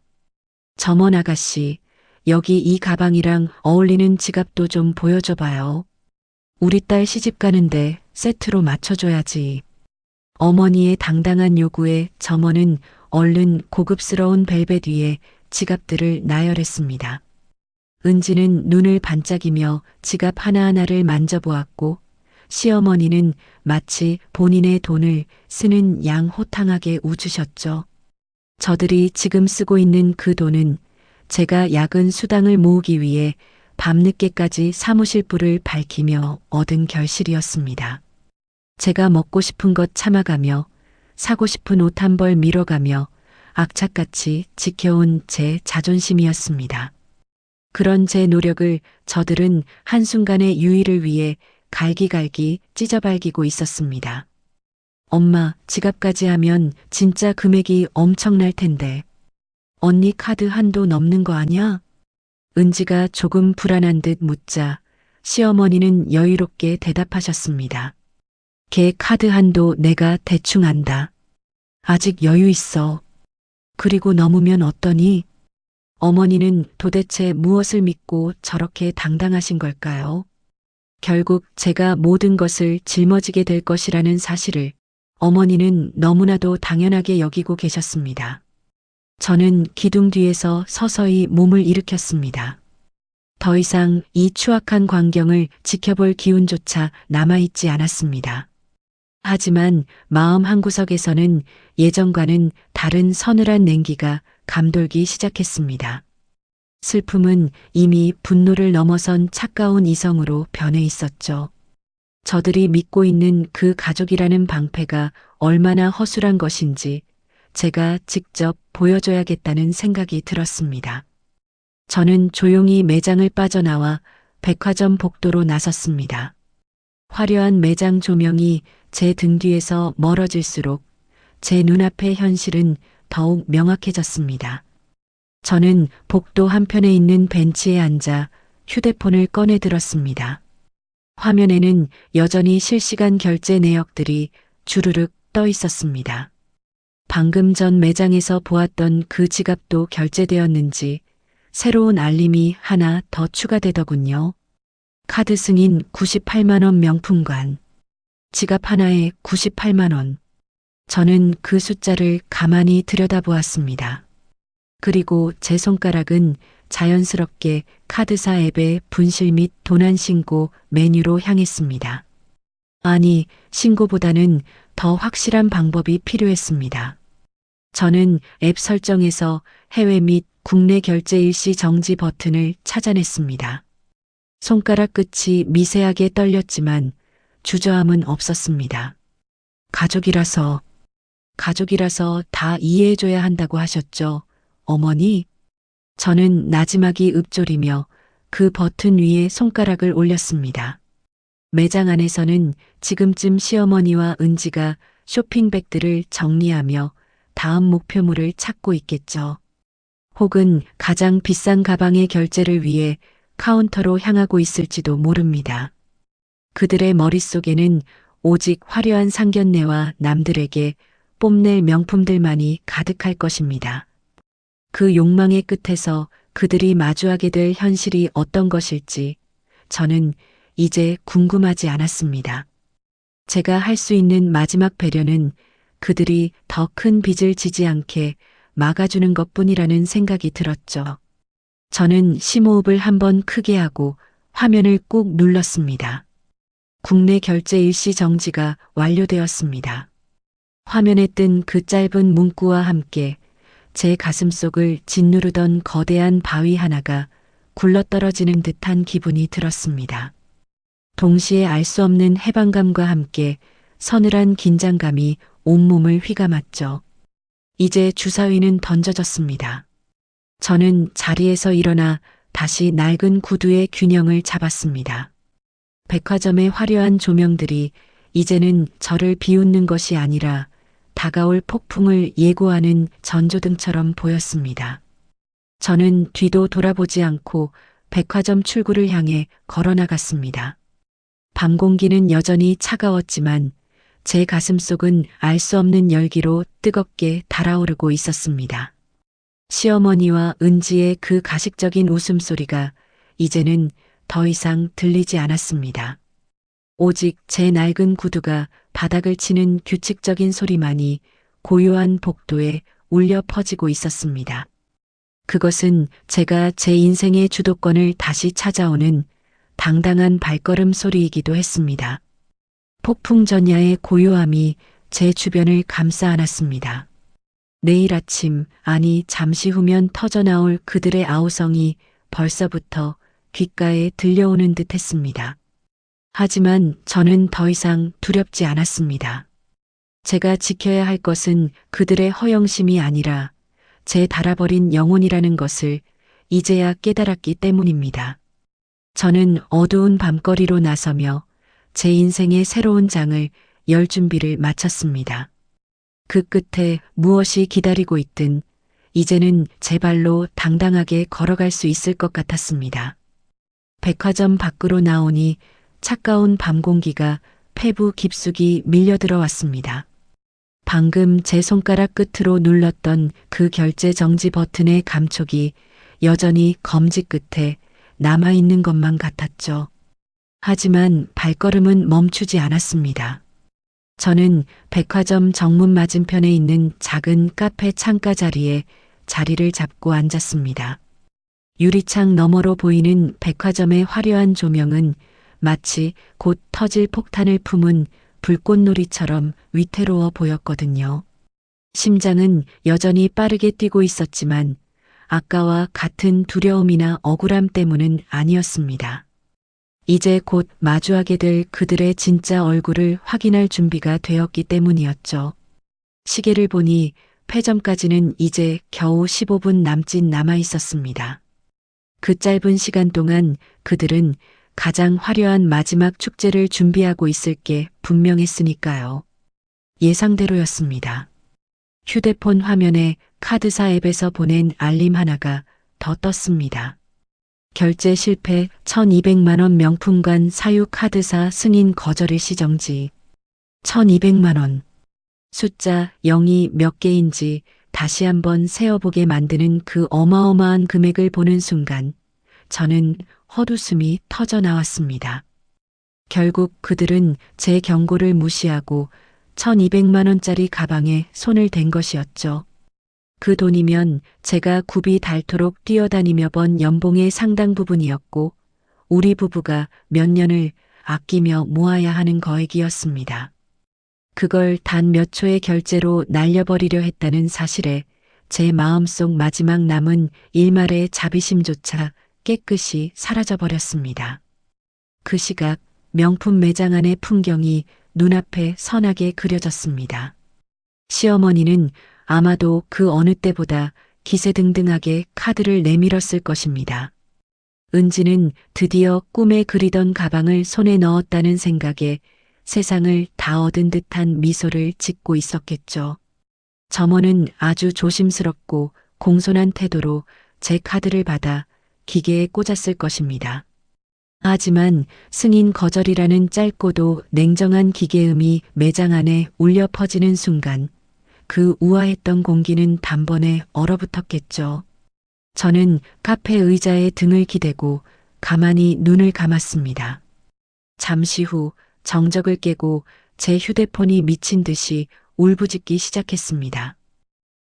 점원 아가씨, 여기 이 가방이랑 어울리는 지갑도 좀 보여줘봐요. 우리 딸 시집 가는데 세트로 맞춰줘야지. 어머니의 당당한 요구에 점원은 얼른 고급스러운 벨벳 위에 지갑들을 나열했습니다. 은지는 눈을 반짝이며 지갑 하나하나를 만져보았고 시어머니는 마치 본인의 돈을 쓰는 양 호탕하게 웃으셨죠. 저들이 지금 쓰고 있는 그 돈은 제가 야근 수당을 모으기 위해 밤늦게까지 사무실 불을 밝히며 얻은 결실이었습니다. 제가 먹고 싶은 것 참아가며 사고 싶은 옷 한 벌 밀어가며 악착같이 지켜온 제 자존심이었습니다. 그런 제 노력을 저들은 한순간의 유의를 위해 갈기갈기 찢어발기고 있었습니다. 엄마, 지갑까지 하면 진짜 금액이 엄청날 텐데. 언니 카드 한도 넘는 거 아냐? 은지가 조금 불안한 듯 묻자 시어머니는 여유롭게 대답하셨습니다. 걔 카드 한도 내가 대충 안다. 아직 여유 있어. 그리고 넘으면 어떠니? 어머니는 도대체 무엇을 믿고 저렇게 당당하신 걸까요? 결국 제가 모든 것을 짊어지게 될 것이라는 사실을 어머니는 너무나도 당연하게 여기고 계셨습니다. 저는 기둥 뒤에서 서서히 몸을 일으켰습니다. 더 이상 이 추악한 광경을 지켜볼 기운조차 남아있지 않았습니다. 하지만 마음 한구석에서는 예전과는 다른 서늘한 냉기가 감돌기 시작했습니다. 슬픔은 이미 분노를 넘어선 차가운 이성으로 변해 있었죠. 저들이 믿고 있는 그 가족이라는 방패가 얼마나 허술한 것인지 제가 직접 보여줘야겠다는 생각이 들었습니다. 저는 조용히 매장을 빠져나와 백화점 복도로 나섰습니다. 화려한 매장 조명이 제 등 뒤에서 멀어질수록 제 눈앞의 현실은 더욱 명확해졌습니다. 저는 복도 한편에 있는 벤치에 앉아 휴대폰을 꺼내 들었습니다. 화면에는 여전히 실시간 결제 내역들이 주르륵 떠 있었습니다. 방금 전 매장에서 보았던 그 지갑도 결제되었는지 새로운 알림이 하나 더 추가되더군요. 카드 승인 98만 원 명품관. 지갑 하나에 98만 원. 저는 그 숫자를 가만히 들여다보았습니다. 그리고 제 손가락은 자연스럽게 카드사 앱의 분실 및 도난 신고 메뉴로 향했습니다. 아니, 신고보다는 더 확실한 방법이 필요했습니다. 저는 앱 설정에서 해외 및 국내 결제 일시 정지 버튼을 찾아냈습니다. 손가락 끝이 미세하게 떨렸지만 주저함은 없었습니다. 가족이라서 다 이해해줘야 한다고 하셨죠, 어머니? 저는 나지막이 읊조리며 그 버튼 위에 손가락을 올렸습니다. 매장 안에서는 지금쯤 시어머니와 은지가 쇼핑백들을 정리하며 다음 목표물을 찾고 있겠죠. 혹은 가장 비싼 가방의 결제를 위해 카운터로 향하고 있을지도 모릅니다. 그들의 머릿속에는 오직 화려한 상견례와 남들에게 뽐낼 명품들만이 가득할 것입니다. 그 욕망의 끝에서 그들이 마주하게 될 현실이 어떤 것일지 저는 이제 궁금하지 않았습니다. 제가 할 수 있는 마지막 배려는 그들이 더 큰 빚을 지지 않게 막아주는 것뿐이라는 생각이 들었죠. 저는 심호흡을 한번 크게 하고 화면을 꾹 눌렀습니다. 국내 결제 일시 정지가 완료되었습니다. 화면에 뜬 그 짧은 문구와 함께 제 가슴속을 짓누르던 거대한 바위 하나가 굴러떨어지는 듯한 기분이 들었습니다. 동시에 알 수 없는 해방감과 함께 서늘한 긴장감이 온몸을 휘감았죠. 이제 주사위는 던져졌습니다. 저는 자리에서 일어나 다시 낡은 구두의 균형을 잡았습니다. 백화점의 화려한 조명들이 이제는 저를 비웃는 것이 아니라 다가올 폭풍을 예고하는 전조등처럼 보였습니다. 저는 뒤도 돌아보지 않고 백화점 출구를 향해 걸어나갔습니다. 밤 공기는 여전히 차가웠지만 제 가슴속은 알 수 없는 열기로 뜨겁게 달아오르고 있었습니다. 시어머니와 은지의 그 가식적인 웃음소리가 이제는 더 이상 들리지 않았습니다. 오직 제 낡은 구두가 바닥을 치는 규칙적인 소리만이 고요한 복도에 울려 퍼지고 있었습니다. 그것은 제가 제 인생의 주도권을 다시 찾아오는 당당한 발걸음 소리이기도 했습니다. 폭풍 전야의 고요함이 제 주변을 감싸 안았습니다. 내일 아침, 아니 잠시 후면 터져나올 그들의 아우성이 벌써부터 귓가에 들려오는 듯 했습니다. 하지만 저는 더 이상 두렵지 않았습니다. 제가 지켜야 할 것은 그들의 허영심이 아니라 제 달아버린 영혼이라는 것을 이제야 깨달았기 때문입니다. 저는 어두운 밤거리로 나서며 제 인생의 새로운 장을 열 준비를 마쳤습니다. 그 끝에 무엇이 기다리고 있든 이제는 제 발로 당당하게 걸어갈 수 있을 것 같았습니다. 백화점 밖으로 나오니 차가운 밤 공기가 폐부 깊숙이 밀려들어왔습니다. 방금 제 손가락 끝으로 눌렀던 그 결제 정지 버튼의 감촉이 여전히 검지 끝에 남아있는 것만 같았죠. 하지만 발걸음은 멈추지 않았습니다. 저는 백화점 정문 맞은편에 있는 작은 카페 창가 자리에 자리를 잡고 앉았습니다. 유리창 너머로 보이는 백화점의 화려한 조명은 마치 곧 터질 폭탄을 품은 불꽃놀이처럼 위태로워 보였거든요. 심장은 여전히 빠르게 뛰고 있었지만 아까와 같은 두려움이나 억울함 때문은 아니었습니다. 이제 곧 마주하게 될 그들의 진짜 얼굴을 확인할 준비가 되었기 때문이었죠. 시계를 보니 폐점까지는 이제 겨우 15분 남짓 남아 있었습니다. 그 짧은 시간 동안 그들은 가장 화려한 마지막 축제를 준비하고 있을 게 분명했으니까요. 예상대로였습니다. 휴대폰 화면에 카드사 앱에서 보낸 알림 하나가 더 떴습니다. 결제 실패 1200만 원 명품관 사유 카드사 승인 거절 일시정지. 1200만 원. 숫자 0이 몇 개인지 다시 한번 세어보게 만드는 그 어마어마한 금액을 보는 순간 저는 헛웃음이 터져 나왔습니다. 결국 그들은 제 경고를 무시하고 1200만 원짜리 가방에 손을 댄 것이었죠. 그 돈이면 제가 굽이 닳도록 뛰어다니며 번 연봉의 상당 부분이었고 우리 부부가 몇 년을 아끼며 모아야 하는 거액이었습니다. 그걸 단 몇 초의 결제로 날려버리려 했다는 사실에 제 마음속 마지막 남은 일말의 자비심조차 깨끗이 사라져버렸습니다. 그 시각 명품 매장 안의 풍경이 눈앞에 선하게 그려졌습니다. 시어머니는 아마도 그 어느 때보다 기세등등하게 카드를 내밀었을 것입니다. 은지는 드디어 꿈에 그리던 가방을 손에 넣었다는 생각에 세상을 다 얻은 듯한 미소를 짓고 있었겠죠. 점원은 아주 조심스럽고 공손한 태도로 제 카드를 받아 기계에 꽂았을 것입니다. 하지만 승인 거절이라는 짧고도 냉정한 기계음이 매장 안에 울려 퍼지는 순간 그 우아했던 공기는 단번에 얼어붙었겠죠. 저는 카페 의자에 등을 기대고 가만히 눈을 감았습니다. 잠시 후 정적을 깨고 제 휴대폰이 미친 듯이 울부짖기 시작했습니다.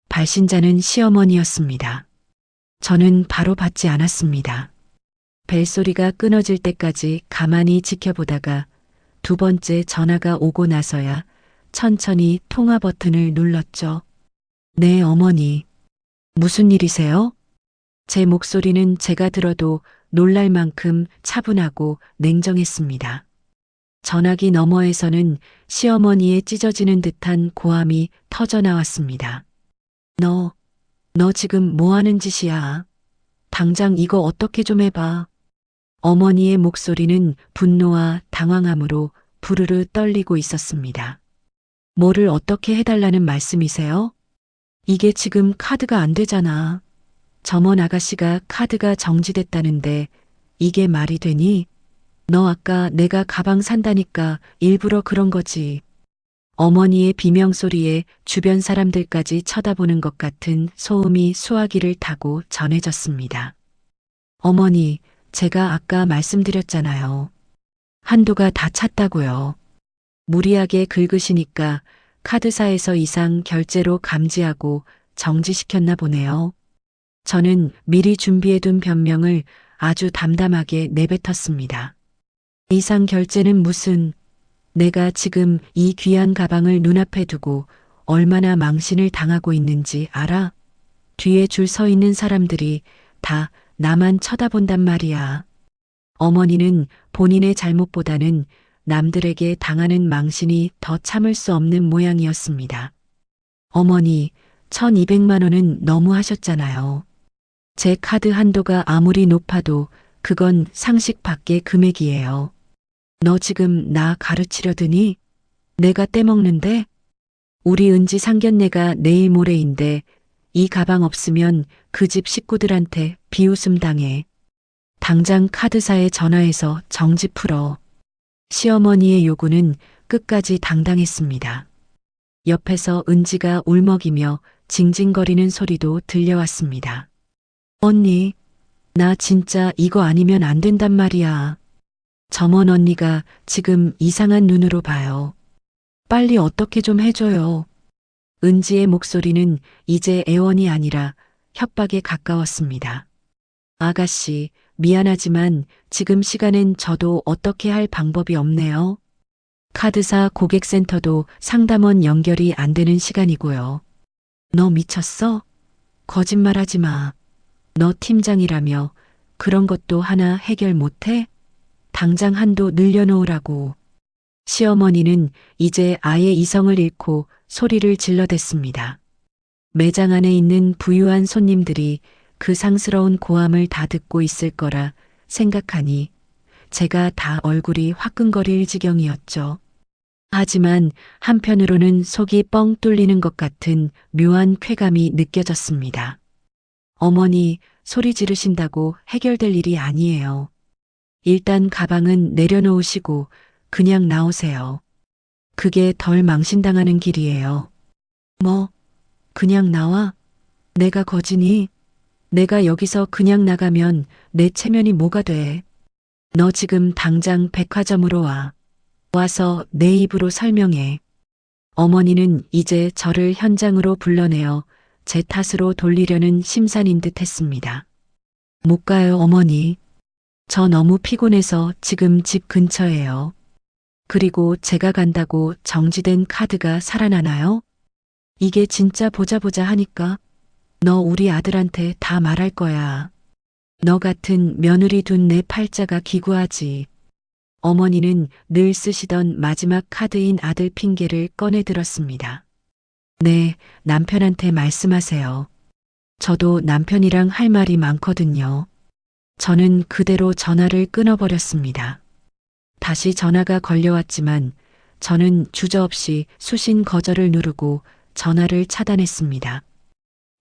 발신자는 시어머니였습니다. 저는 바로 받지 않았습니다. 벨소리가 끊어질 때까지 가만히 지켜보다가 두 번째 전화가 오고 나서야 천천히 통화 버튼을 눌렀죠. 네, 어머니. 무슨 일이세요? 제 목소리는 제가 들어도 놀랄 만큼 차분하고 냉정했습니다. 전화기 너머에서는 시어머니의 찢어지는 듯한 고함이 터져 나왔습니다. 너 지금 뭐 하는 짓이야? 당장 이거 어떻게 좀 해봐. 어머니의 목소리는 분노와 당황함으로 부르르 떨리고 있었습니다. 뭐를 어떻게 해달라는 말씀이세요? 이게 지금 카드가 안 되잖아. 점원 아가씨가 카드가 정지됐다는데 이게 말이 되니? 너 아까 내가 가방 산다니까 일부러 그런 거지. 어머니의 비명소리에 주변 사람들까지 쳐다보는 것 같은 소음이 수화기를 타고 전해졌습니다. 어머니, 제가 아까 말씀드렸잖아요. 한도가 다 찼다고요. 무리하게 긁으시니까 카드사에서 이상 결제로 감지하고 정지시켰나 보네요. 저는 미리 준비해둔 변명을 아주 담담하게 내뱉었습니다. 이상 결제는 무슨, 내가 지금 이 귀한 가방을 눈앞에 두고 얼마나 망신을 당하고 있는지 알아? 뒤에 줄 서 있는 사람들이 다 나만 쳐다본단 말이야. 어머니는 본인의 잘못보다는 남들에게 당하는 망신이 더 참을 수 없는 모양이었습니다. 어머니, 1200만 원은 너무 하셨잖아요. 제 카드 한도가 아무리 높아도 그건 상식 밖의 금액이에요. 너 지금 나 가르치려드니? 내가 떼먹는데? 우리 은지 상견례가 내일 모레인데 이 가방 없으면 그 집 식구들한테 비웃음 당해. 당장 카드사에 전화해서 정지 풀어. 시어머니의 요구는 끝까지 당당했습니다. 옆에서 은지가 울먹이며 징징거리는 소리도 들려왔습니다. 언니, 나 진짜 이거 아니면 안 된단 말이야. 점원 언니가 지금 이상한 눈으로 봐요. 빨리 어떻게 좀 해줘요. 은지의 목소리는 이제 애원이 아니라 협박에 가까웠습니다. 아가씨, 미안하지만 지금 시간엔 저도 어떻게 할 방법이 없네요. 카드사 고객센터도 상담원 연결이 안 되는 시간이고요. 너 미쳤어? 거짓말하지 마. 너 팀장이라며 그런 것도 하나 해결 못해? 당장 한도 늘려놓으라고. 시어머니는 이제 아예 이성을 잃고 소리를 질러댔습니다. 매장 안에 있는 부유한 손님들이 그 상스러운 고함을 다 듣고 있을 거라 생각하니 제가 다 얼굴이 화끈거릴 지경이었죠. 하지만 한편으로는 속이 뻥 뚫리는 것 같은 묘한 쾌감이 느껴졌습니다. 어머니, 소리 지르신다고 해결될 일이 아니에요. 일단 가방은 내려놓으시고 그냥 나오세요. 그게 덜 망신당하는 길이에요. 뭐, 그냥 나와? 내가 거지니? 내가 여기서 그냥 나가면 내 체면이 뭐가 돼? 너 지금 당장 백화점으로 와. 와서 내 입으로 설명해. 어머니는 이제 저를 현장으로 불러내어 제 탓으로 돌리려는 심산인 듯 했습니다. 못 가요, 어머니. 저 너무 피곤해서 지금 집 근처예요. 그리고 제가 간다고 정지된 카드가 살아나나요? 이게 진짜 보자 하니까 너 우리 아들한테 다 말할 거야. 너 같은 며느리 둔 내 팔자가 기구하지. 어머니는 늘 쓰시던 마지막 카드인 아들 핑계를 꺼내 들었습니다. 네, 남편한테 말씀하세요. 저도 남편이랑 할 말이 많거든요. 저는 그대로 전화를 끊어버렸습니다. 다시 전화가 걸려왔지만 저는 주저없이 수신 거절을 누르고 전화를 차단했습니다.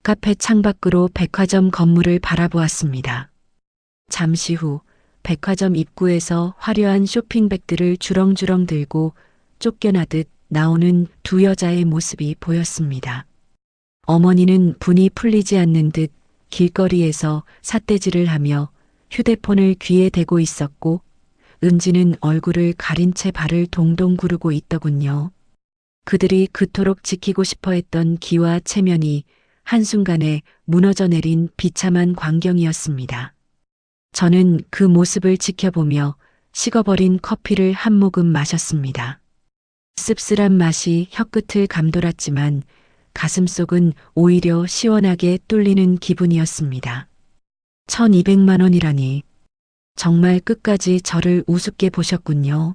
카페 창밖으로 백화점 건물을 바라보았습니다. 잠시 후 백화점 입구에서 화려한 쇼핑백들을 주렁주렁 들고 쫓겨나듯 나오는 두 여자의 모습이 보였습니다. 어머니는 분이 풀리지 않는 듯 길거리에서 삿대질을 하며 휴대폰을 귀에 대고 있었고 은지는 얼굴을 가린 채 발을 동동 구르고 있더군요. 그들이 그토록 지키고 싶어 했던 기와 체면이 한순간에 무너져 내린 비참한 광경이었습니다. 저는 그 모습을 지켜보며 식어버린 커피를 한 모금 마셨습니다. 씁쓸한 맛이 혀끝을 감돌았지만 가슴속은 오히려 시원하게 뚫리는 기분이었습니다. 1200만 원이라니. 정말 끝까지 저를 우습게 보셨군요.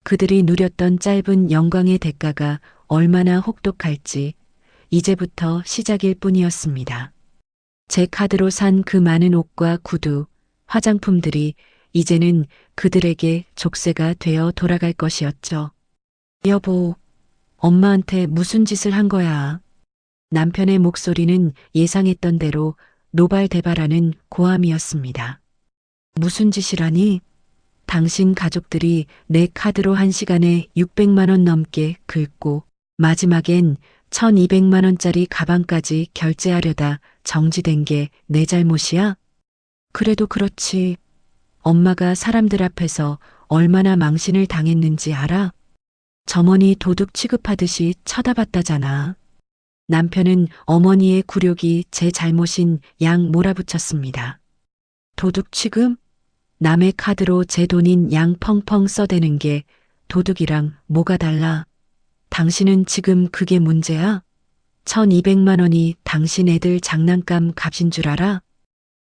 그들이 누렸던 짧은 영광의 대가가 얼마나 혹독할지 이제부터 시작일 뿐이었습니다. 제 카드로 산 그 많은 옷과 구두, 화장품들이 이제는 그들에게 족쇄가 되어 돌아갈 것이었죠. 여보, 엄마한테 무슨 짓을 한 거야? 남편의 목소리는 예상했던 대로 노발대발하는 고함이었습니다. 무슨 짓이라니? 당신 가족들이 내 카드로 한 시간에 600만 원 넘게 긁고 마지막엔 1200만 원짜리 가방까지 결제하려다 정지된 게 내 잘못이야? 그래도 그렇지. 엄마가 사람들 앞에서 얼마나 망신을 당했는지 알아? 점원이 도둑 취급하듯이 쳐다봤다잖아. 남편은 어머니의 굴욕이 제 잘못인 양 몰아붙였습니다. 도둑 취급? 남의 카드로 제 돈인 양 펑펑 써대는 게 도둑이랑 뭐가 달라? 당신은 지금 그게 문제야? 1200만 원이 당신 애들 장난감 값인 줄 알아?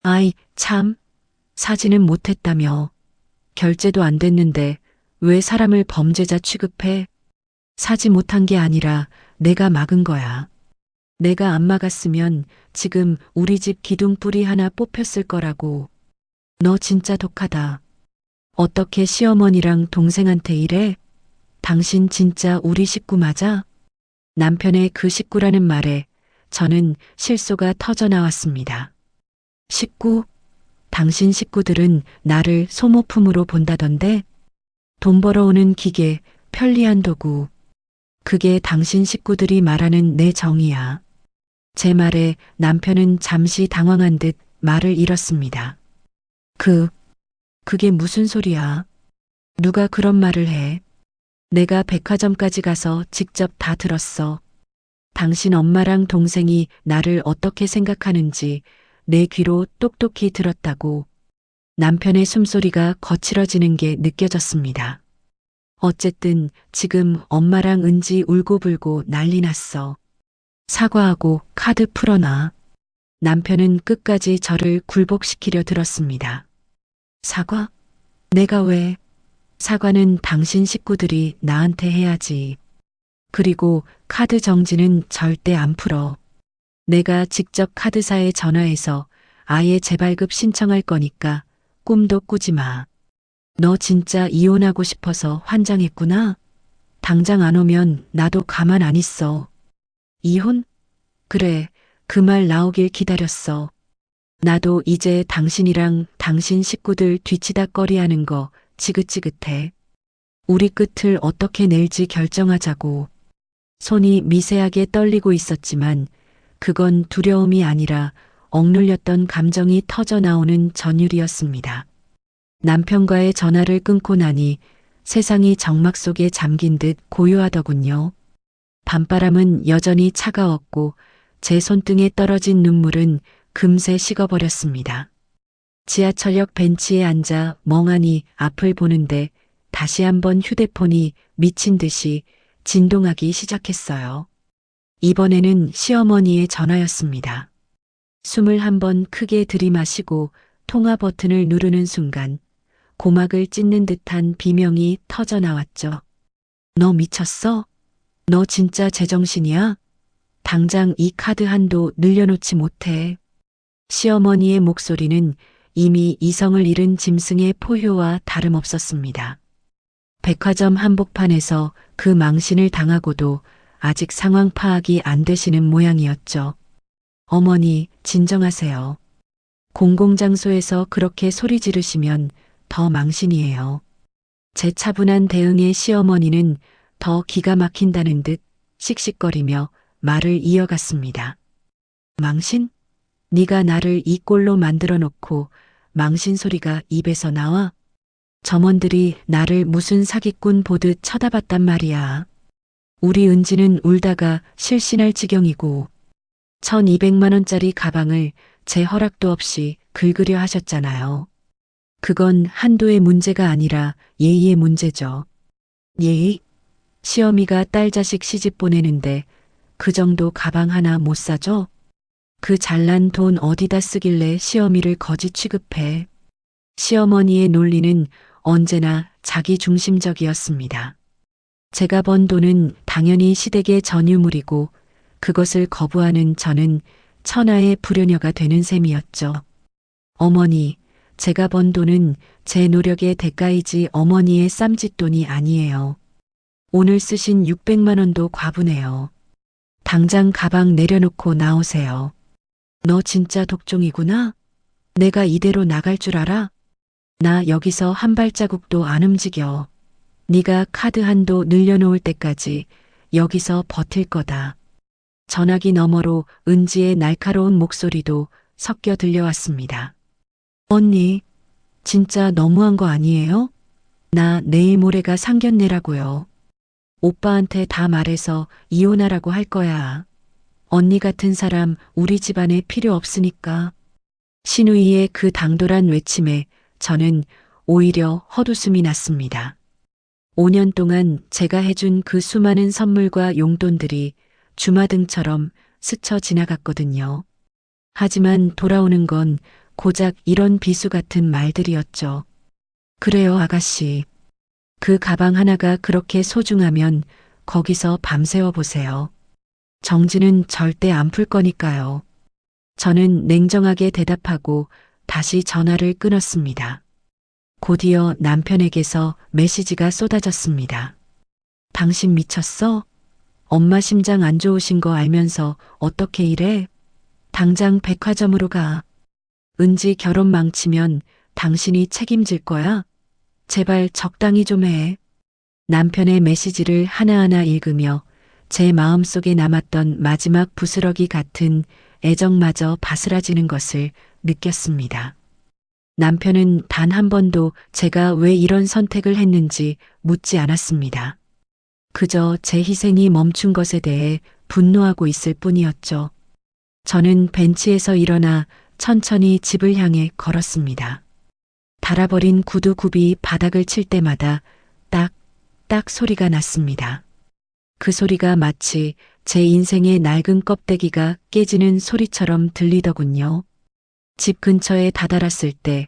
아이, 참. 사지는 못했다며. 결제도 안 됐는데 왜 사람을 범죄자 취급해? 사지 못한 게 아니라 내가 막은 거야. 내가 안 막았으면 지금 우리 집 기둥뿌리 하나 뽑혔을 거라고. 너 진짜 독하다. 어떻게 시어머니랑 동생한테 이래? 당신 진짜 우리 식구 맞아? 남편의 그 식구라는 말에 저는 실소가 터져 나왔습니다. 식구? 당신 식구들은 나를 소모품으로 본다던데? 돈 벌어오는 기계, 편리한 도구. 그게 당신 식구들이 말하는 내 정의야. 제 말에 남편은 잠시 당황한 듯 말을 잃었습니다. 그게 무슨 소리야? 누가 그런 말을 해? 내가 백화점까지 가서 직접 다 들었어. 당신 엄마랑 동생이 나를 어떻게 생각하는지 내 귀로 똑똑히 들었다고. 남편의 숨소리가 거칠어지는 게 느껴졌습니다. 어쨌든 지금 엄마랑 은지 울고불고 난리 났어. 사과하고 카드 풀어놔. 남편은 끝까지 저를 굴복시키려 들었습니다. 사과? 내가 왜? 사과는 당신 식구들이 나한테 해야지. 그리고 카드 정지는 절대 안 풀어. 내가 직접 카드사에 전화해서 아예 재발급 신청할 거니까 꿈도 꾸지 마. 너 진짜 이혼하고 싶어서 환장했구나? 당장 안 오면 나도 가만 안 있어. 이혼? 그래, 그 말 나오길 기다렸어. 나도 이제 당신이랑 당신 식구들 뒤치다꺼리 하는 거 지긋지긋해. 우리 끝을 어떻게 낼지 결정하자고. 손이 미세하게 떨리고 있었지만 그건 두려움이 아니라 억눌렸던 감정이 터져 나오는 전율이었습니다. 남편과의 전화를 끊고 나니 세상이 정막 속에 잠긴 듯 고요하더군요. 밤바람은 여전히 차가웠고 제 손등에 떨어진 눈물은 금세 식어버렸습니다. 지하철역 벤치에 앉아 멍하니 앞을 보는데 다시 한번 휴대폰이 미친 듯이 진동하기 시작했어요. 이번에는 시어머니의 전화였습니다. 숨을 한번 크게 들이마시고 통화 버튼을 누르는 순간 고막을 찢는 듯한 비명이 터져 나왔죠. 너 미쳤어? 너 진짜 제정신이야? 당장 이 카드 한도 늘려놓지 못해. 시어머니의 목소리는 이미 이성을 잃은 짐승의 포효와 다름없었습니다. 백화점 한복판에서 그 망신을 당하고도 아직 상황 파악이 안 되시는 모양이었죠. 어머니, 진정하세요. 공공장소에서 그렇게 소리 지르시면 더 망신이에요. 제 차분한 대응에 시어머니는 더 기가 막힌다는 듯 씩씩거리며 말을 이어갔습니다. 망신? 네가 나를 이 꼴로 만들어 놓고 망신 소리가 입에서 나와? 점원들이 나를 무슨 사기꾼 보듯 쳐다봤단 말이야. 우리 은지는 울다가 실신할 지경이고 1200만 원짜리 가방을 제 허락도 없이 긁으려 하셨잖아요. 그건 한도의 문제가 아니라 예의의 문제죠. 예의? 시어미가 딸 자식 시집 보내는데 그 정도 가방 하나 못 사줘? 그 잘난 돈 어디다 쓰길래 시어미를 거지 취급해. 시어머니의 논리는 언제나 자기중심적이었습니다. 제가 번 돈은 당연히 시댁의 전유물이고 그것을 거부하는 저는 천하의 불효녀가 되는 셈이었죠. 어머니, 제가 번 돈은 제 노력의 대가이지 어머니의 쌈짓돈이 아니에요. 오늘 쓰신 600만 원도 과분해요. 당장 가방 내려놓고 나오세요. 너 진짜 독종이구나? 내가 이대로 나갈 줄 알아? 나 여기서 한 발자국도 안 움직여. 네가 카드 한도 늘려놓을 때까지 여기서 버틸 거다. 전화기 너머로 은지의 날카로운 목소리도 섞여 들려왔습니다. 언니, 진짜 너무한 거 아니에요? 나 내일 모레가 상견례라고요. 오빠한테 다 말해서 이혼하라고 할 거야. 언니 같은 사람 우리 집안에 필요 없으니까. 신우이의 그 당돌한 외침에 저는 오히려 헛웃음이 났습니다. 5년 동안 제가 해준 그 수많은 선물과 용돈들이 주마등처럼 스쳐 지나갔거든요. 하지만 돌아오는 건 고작 이런 비수 같은 말들이었죠. 그래요, 아가씨. 그 가방 하나가 그렇게 소중하면 거기서 밤새워 보세요. 정지는 절대 안 풀 거니까요. 저는 냉정하게 대답하고 다시 전화를 끊었습니다. 곧이어 남편에게서 메시지가 쏟아졌습니다. 당신 미쳤어? 엄마 심장 안 좋으신 거 알면서 어떻게 이래? 당장 백화점으로 가. 은지 결혼 망치면 당신이 책임질 거야? 제발 적당히 좀 해. 남편의 메시지를 하나하나 읽으며 제 마음속에 남았던 마지막 부스러기 같은 애정마저 바스라지는 것을 느꼈습니다. 남편은 단 한 번도 제가 왜 이런 선택을 했는지 묻지 않았습니다. 그저 제 희생이 멈춘 것에 대해 분노하고 있을 뿐이었죠. 저는 벤치에서 일어나 천천히 집을 향해 걸었습니다. 닳아버린 구두 굽이 바닥을 칠 때마다 딱 소리가 났습니다. 그 소리가 마치 제 인생의 낡은 껍데기가 깨지는 소리처럼 들리더군요. 집 근처에 다다랐을 때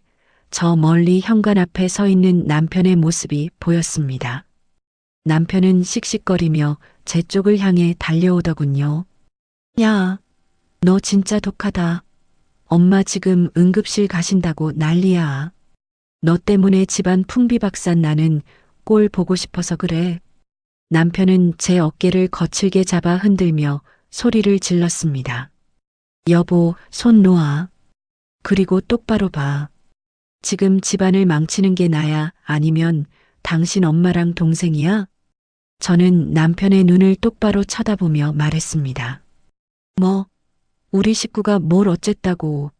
저 멀리 현관 앞에 서 있는 남편의 모습이 보였습니다. 남편은 씩씩거리며 제 쪽을 향해 달려오더군요. 야, 너 진짜 독하다. 엄마 지금 응급실 가신다고 난리야. 너 때문에 집안 풍비박산 나는 꼴 보고 싶어서 그래. 남편은 제 어깨를 거칠게 잡아 흔들며 소리를 질렀습니다. 여보, 손 놓아. 그리고 똑바로 봐. 지금 집안을 망치는 게 나야? 아니면 당신 엄마랑 동생이야? 저는 남편의 눈을 똑바로 쳐다보며 말했습니다. 뭐, 우리 식구가 뭘 어쨌다고.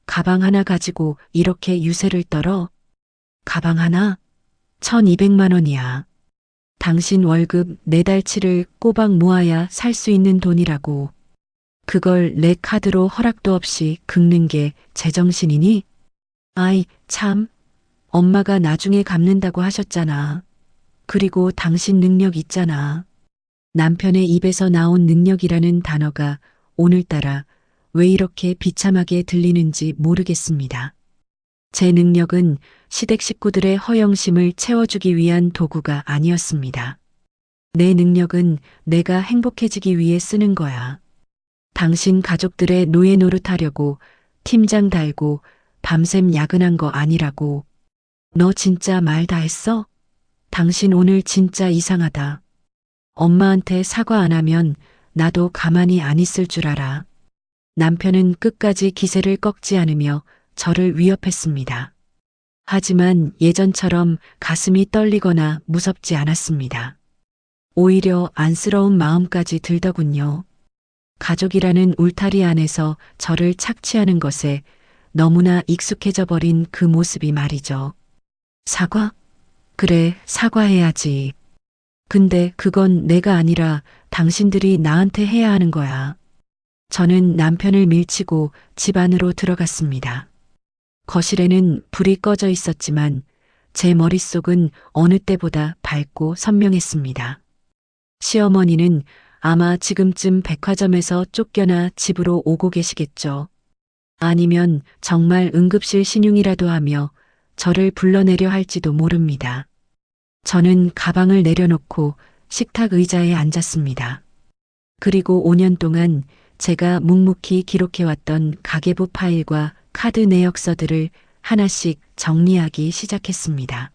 가방 하나 가지고 이렇게 유세를 떨어? 가방 하나? 1200만 원이야. 당신 월급 4달치를 꼬박 모아야 살 수 있는 돈이라고. 그걸 내 카드로 허락도 없이 긁는 게 제정신이니? 아이, 참. 엄마가 나중에 갚는다고 하셨잖아. 그리고 당신 능력 있잖아. 남편의 입에서 나온 능력이라는 단어가 오늘따라 왜 이렇게 비참하게 들리는지 모르겠습니다. 제 능력은 시댁 식구들의 허영심을 채워주기 위한 도구가 아니었습니다. 내 능력은 내가 행복해지기 위해 쓰는 거야. 당신 가족들의 노예 노릇하려고 팀장 달고 밤샘 야근한 거 아니라고. 너 진짜 말 다 했어? 당신 오늘 진짜 이상하다. 엄마한테 사과 안 하면 나도 가만히 안 있을 줄 알아. 남편은 끝까지 기세를 꺾지 않으며 저를 위협했습니다. 하지만 예전처럼 가슴이 떨리거나 무섭지 않았습니다. 오히려 안쓰러운 마음까지 들더군요. 가족이라는 울타리 안에서 저를 착취하는 것에 너무나 익숙해져 버린 그 모습이 말이죠. 사과? 그래, 사과해야지. 근데 그건 내가 아니라 당신들이 나한테 해야 하는 거야. 저는 남편을 밀치고 집 안으로 들어갔습니다. 거실에는 불이 꺼져 있었지만 제 머릿속은 어느 때보다 밝고 선명했습니다. 시어머니는 아마 지금쯤 백화점에서 쫓겨나 집으로 오고 계시겠죠. 아니면 정말 응급실 신용이라도 하며 저를 불러내려 할지도 모릅니다. 저는 가방을 내려놓고 식탁 의자에 앉았습니다. 그리고 5년 동안 제가 묵묵히 기록해왔던 가계부 파일과 카드 내역서들을 하나씩 정리하기 시작했습니다.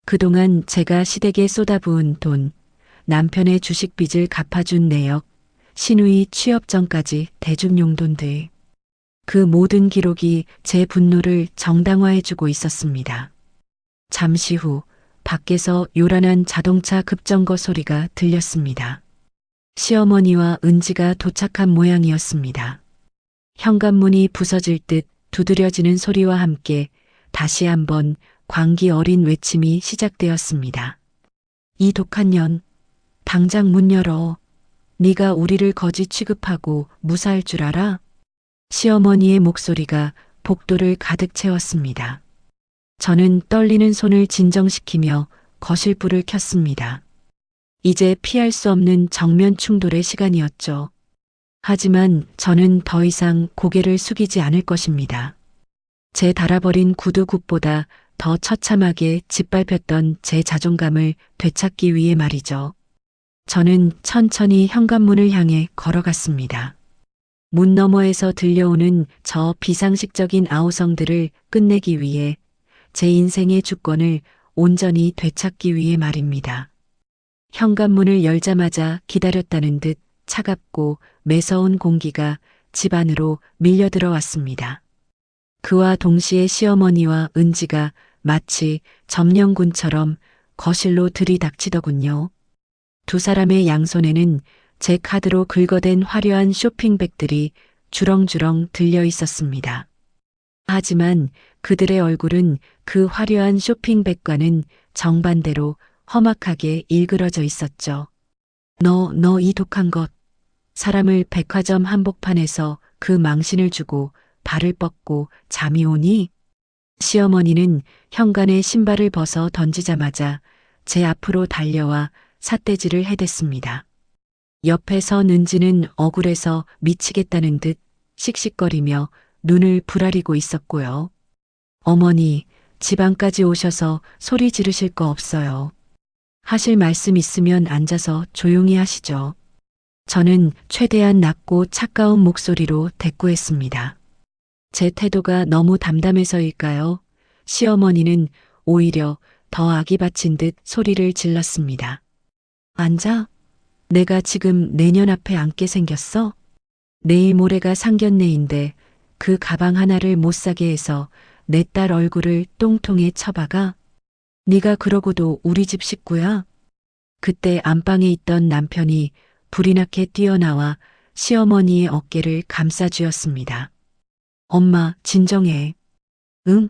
그동안 제가 시댁에 쏟아부은 돈, 남편의 주식빚을 갚아준 내역, 신우이 취업 전까지 대중용돈들. 그 모든 기록이 제 분노를 정당화해주고 있었습니다. 잠시 후 밖에서 요란한 자동차 급정거 소리가 들렸습니다. 시어머니와 은지가 도착한 모양이었습니다. 현관문이 부서질 듯 두드려지는 소리와 함께 다시 한번 광기 어린 외침이 시작되었습니다. 이 독한 년, 당장 문 열어. 네가 우리를 거지 취급하고 무사할 줄 알아? 시어머니의 목소리가 복도를 가득 채웠습니다. 저는 떨리는 손을 진정시키며 거실 불을 켰습니다. 이제 피할 수 없는 정면 충돌의 시간이었죠. 하지만 저는 더 이상 고개를 숙이지 않을 것입니다. 제 닳아버린 구두 굽보다 더 처참하게 짓밟혔던 제 자존감을 되찾기 위해 말이죠. 저는 천천히 현관문을 향해 걸어갔습니다. 문 너머에서 들려오는 저 비상식적인 아우성들을 끝내기 위해 제 인생의 주권을 온전히 되찾기 위해 말입니다. 현관문을 열자마자 기다렸다는 듯 차갑고 매서운 공기가 집 안으로 밀려 들어왔습니다. 그와 동시에 시어머니와 은지가 마치 점령군처럼 거실로 들이닥치더군요. 두 사람의 양손에는 제 카드로 긁어댄 화려한 쇼핑백들이 주렁주렁 들려 있었습니다. 하지만 그들의 얼굴은 그 화려한 쇼핑백과는 정반대로 험악하게 일그러져 있었죠. 너 이 독한 것. 사람을 백화점 한복판에서 그 망신을 주고 발을 뻗고 잠이 오니? 시어머니는 현관에 신발을 벗어 던지자마자 제 앞으로 달려와 삿대질을 해댔습니다. 옆에 선 은지는 억울해서 미치겠다는 듯 씩씩거리며 눈을 부라리고 있었고요. 어머니, 집 안까지 오셔서 소리 지르실 거 없어요. 하실 말씀 있으면 앉아서 조용히 하시죠. 저는 최대한 낮고 차가운 목소리로 대꾸했습니다. 제 태도가 너무 담담해서일까요? 시어머니는 오히려 더 악이 받친 듯 소리를 질렀습니다. 앉아? 내가 지금 내년 앞에 앉게 생겼어? 내일 모레가 상견례인데 그 가방 하나를 못 사게 해서 내 딸 얼굴을 똥통에 쳐박아? 네가 그러고도 우리 집 식구야? 그때 안방에 있던 남편이 불이 나게 뛰어나와 시어머니의 어깨를 감싸쥐었습니다. 엄마, 진정해. 응?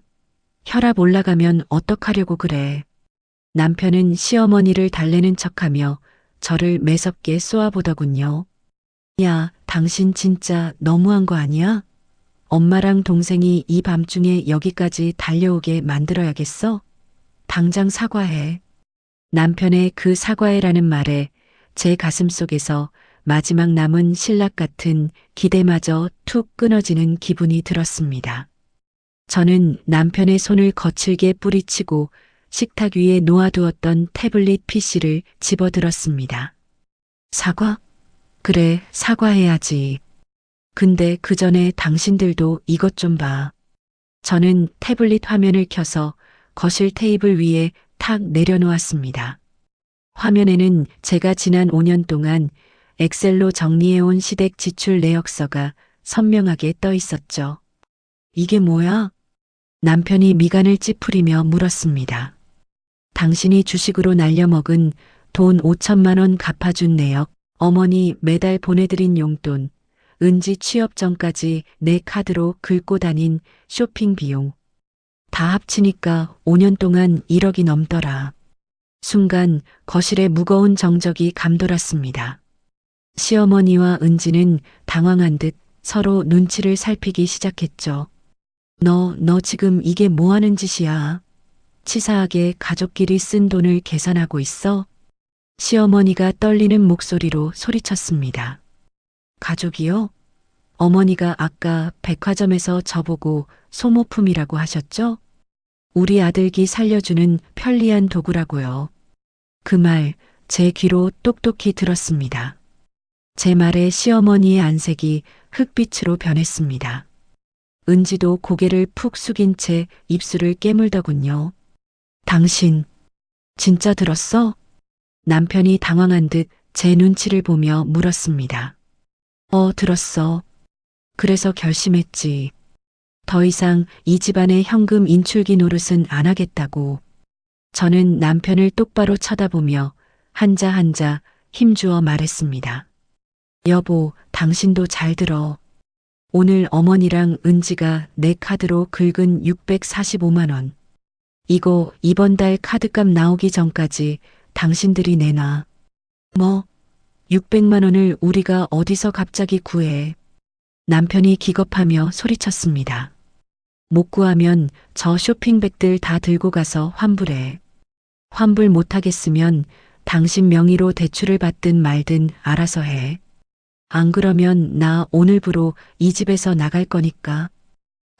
혈압 올라가면 어떡하려고 그래. 남편은 시어머니를 달래는 척하며 저를 매섭게 쏘아보더군요. 야, 당신 진짜 너무한 거 아니야? 엄마랑 동생이 이 밤중에 여기까지 달려오게 만들어야겠어? 당장 사과해. 남편의 그 사과해라는 말에 제 가슴속에서 마지막 남은 신락 같은 기대마저 툭 끊어지는 기분이 들었습니다. 저는 남편의 손을 거칠게 뿌리치고 식탁 위에 놓아두었던 태블릿 PC를 집어들었습니다. 사과? 그래, 사과해야지. 근데 그 전에 당신들도 이것 좀 봐. 저는 태블릿 화면을 켜서 거실 테이블 위에 탁 내려놓았습니다. 화면에는 제가 지난 5년 동안 엑셀로 정리해온 시댁 지출 내역서가 선명하게 떠 있었죠. 이게 뭐야? 남편이 미간을 찌푸리며 물었습니다. 당신이 주식으로 날려먹은 돈 5천만 원 갚아준 내역, 어머니 매달 보내드린 용돈, 은지 취업 전까지 내 카드로 긁고 다닌 쇼핑 비용. 다 합치니까 5년 동안 1억이 넘더라. 순간 거실에 무거운 정적이 감돌았습니다. 시어머니와 은지는 당황한 듯 서로 눈치를 살피기 시작했죠. 너 지금 이게 뭐 하는 짓이야? 치사하게 가족끼리 쓴 돈을 계산하고 있어? 시어머니가 떨리는 목소리로 소리쳤습니다. 가족이요? 어머니가 아까 백화점에서 저보고 소모품이라고 하셨죠? 우리 아들기 살려주는 편리한 도구라고요. 그 말 제 귀로 똑똑히 들었습니다. 제 말에 시어머니의 안색이 흑빛으로 변했습니다. 은지도 고개를 푹 숙인 채 입술을 깨물더군요. 당신, 진짜 들었어? 남편이 당황한 듯 제 눈치를 보며 물었습니다. 들었어. 그래서 결심했지. 더 이상 이 집안의 현금 인출기 노릇은 안 하겠다고. 저는 남편을 똑바로 쳐다보며 한자 한자 힘주어 말했습니다. 여보, 당신도 잘 들어. 오늘 어머니랑 은지가 내 카드로 긁은 645만 원. 이거 이번 달 카드값 나오기 전까지 당신들이 내놔. 뭐? 600만 원을 우리가 어디서 갑자기 구해. 남편이 기겁하며 소리쳤습니다. 못 구하면 저 쇼핑백들 다 들고 가서 환불해. 환불 못하겠으면 당신 명의로 대출을 받든 말든 알아서 해. 안 그러면 나 오늘부로 이 집에서 나갈 거니까.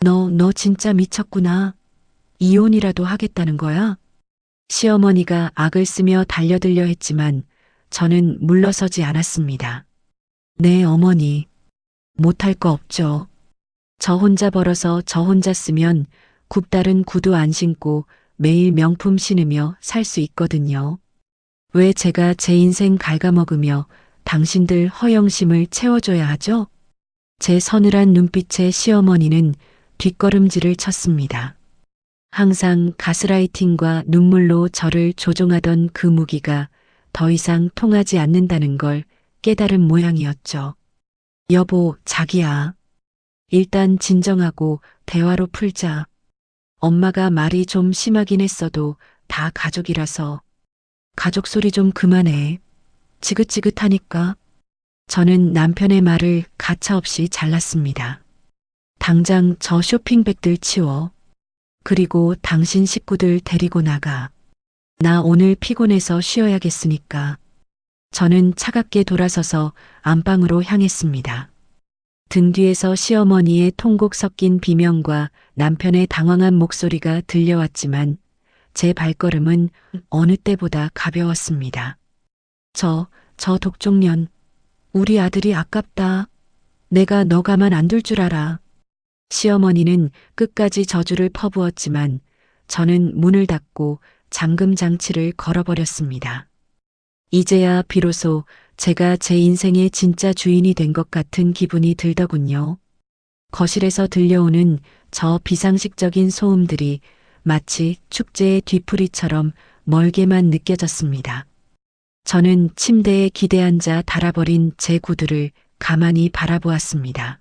너 진짜 미쳤구나. 이혼이라도 하겠다는 거야? 시어머니가 악을 쓰며 달려들려 했지만 저는 물러서지 않았습니다. 네, 어머니. 못할 거 없죠. 저 혼자 벌어서 저 혼자 쓰면 굽다른 구두 안 신고 매일 명품 신으며 살 수 있거든요. 왜 제가 제 인생 갉아먹으며 당신들 허영심을 채워줘야 하죠? 제 서늘한 눈빛에 시어머니는 뒷걸음질을 쳤습니다. 항상 가스라이팅과 눈물로 저를 조종하던 그 무기가 더 이상 통하지 않는다는 걸 깨달은 모양이었죠. 여보, 자기야. 일단 진정하고 대화로 풀자. 엄마가 말이 좀 심하긴 했어도 다 가족이라서. 가족 소리 좀 그만해. 지긋지긋하니까. 저는 남편의 말을 가차없이 잘랐습니다. 당장 저 쇼핑백들 치워. 그리고 당신 식구들 데리고 나가. 나 오늘 피곤해서 쉬어야겠으니까. 저는 차갑게 돌아서서 안방으로 향했습니다. 등 뒤에서 시어머니의 통곡 섞인 비명과 남편의 당황한 목소리가 들려왔지만 제 발걸음은 어느 때보다 가벼웠습니다. 저 독종년. 우리 아들이 아깝다. 내가 너 가만 안 둘 줄 알아. 시어머니는 끝까지 저주를 퍼부었지만 저는 문을 닫고 잠금 장치를 걸어버렸습니다. 이제야 비로소 제가 제 인생의 진짜 주인이 된 것 같은 기분이 들더군요. 거실에서 들려오는 저 비상식적인 소음들이 마치 축제의 뒤풀이처럼 멀게만 느껴졌습니다. 저는 침대에 기대앉아 달아버린 제 구두를 가만히 바라보았습니다.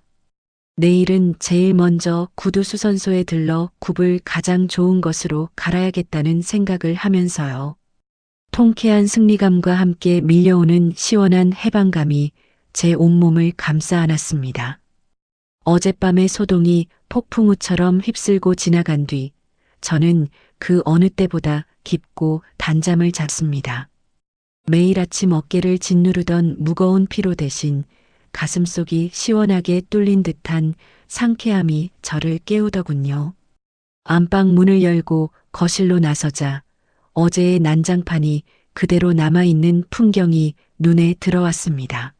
내일은 제일 먼저 구두 수선소에 들러 굽을 가장 좋은 것으로 갈아야겠다는 생각을 하면서요. 통쾌한 승리감과 함께 밀려오는 시원한 해방감이 제 온몸을 감싸 안았습니다. 어젯밤의 소동이 폭풍우처럼 휩쓸고 지나간 뒤 저는 그 어느 때보다 깊고 단잠을 잤습니다. 매일 아침 어깨를 짓누르던 무거운 피로 대신 가슴속이 시원하게 뚫린 듯한 상쾌함이 저를 깨우더군요. 안방 문을 열고 거실로 나서자 어제의 난장판이 그대로 남아있는 풍경이 눈에 들어왔습니다.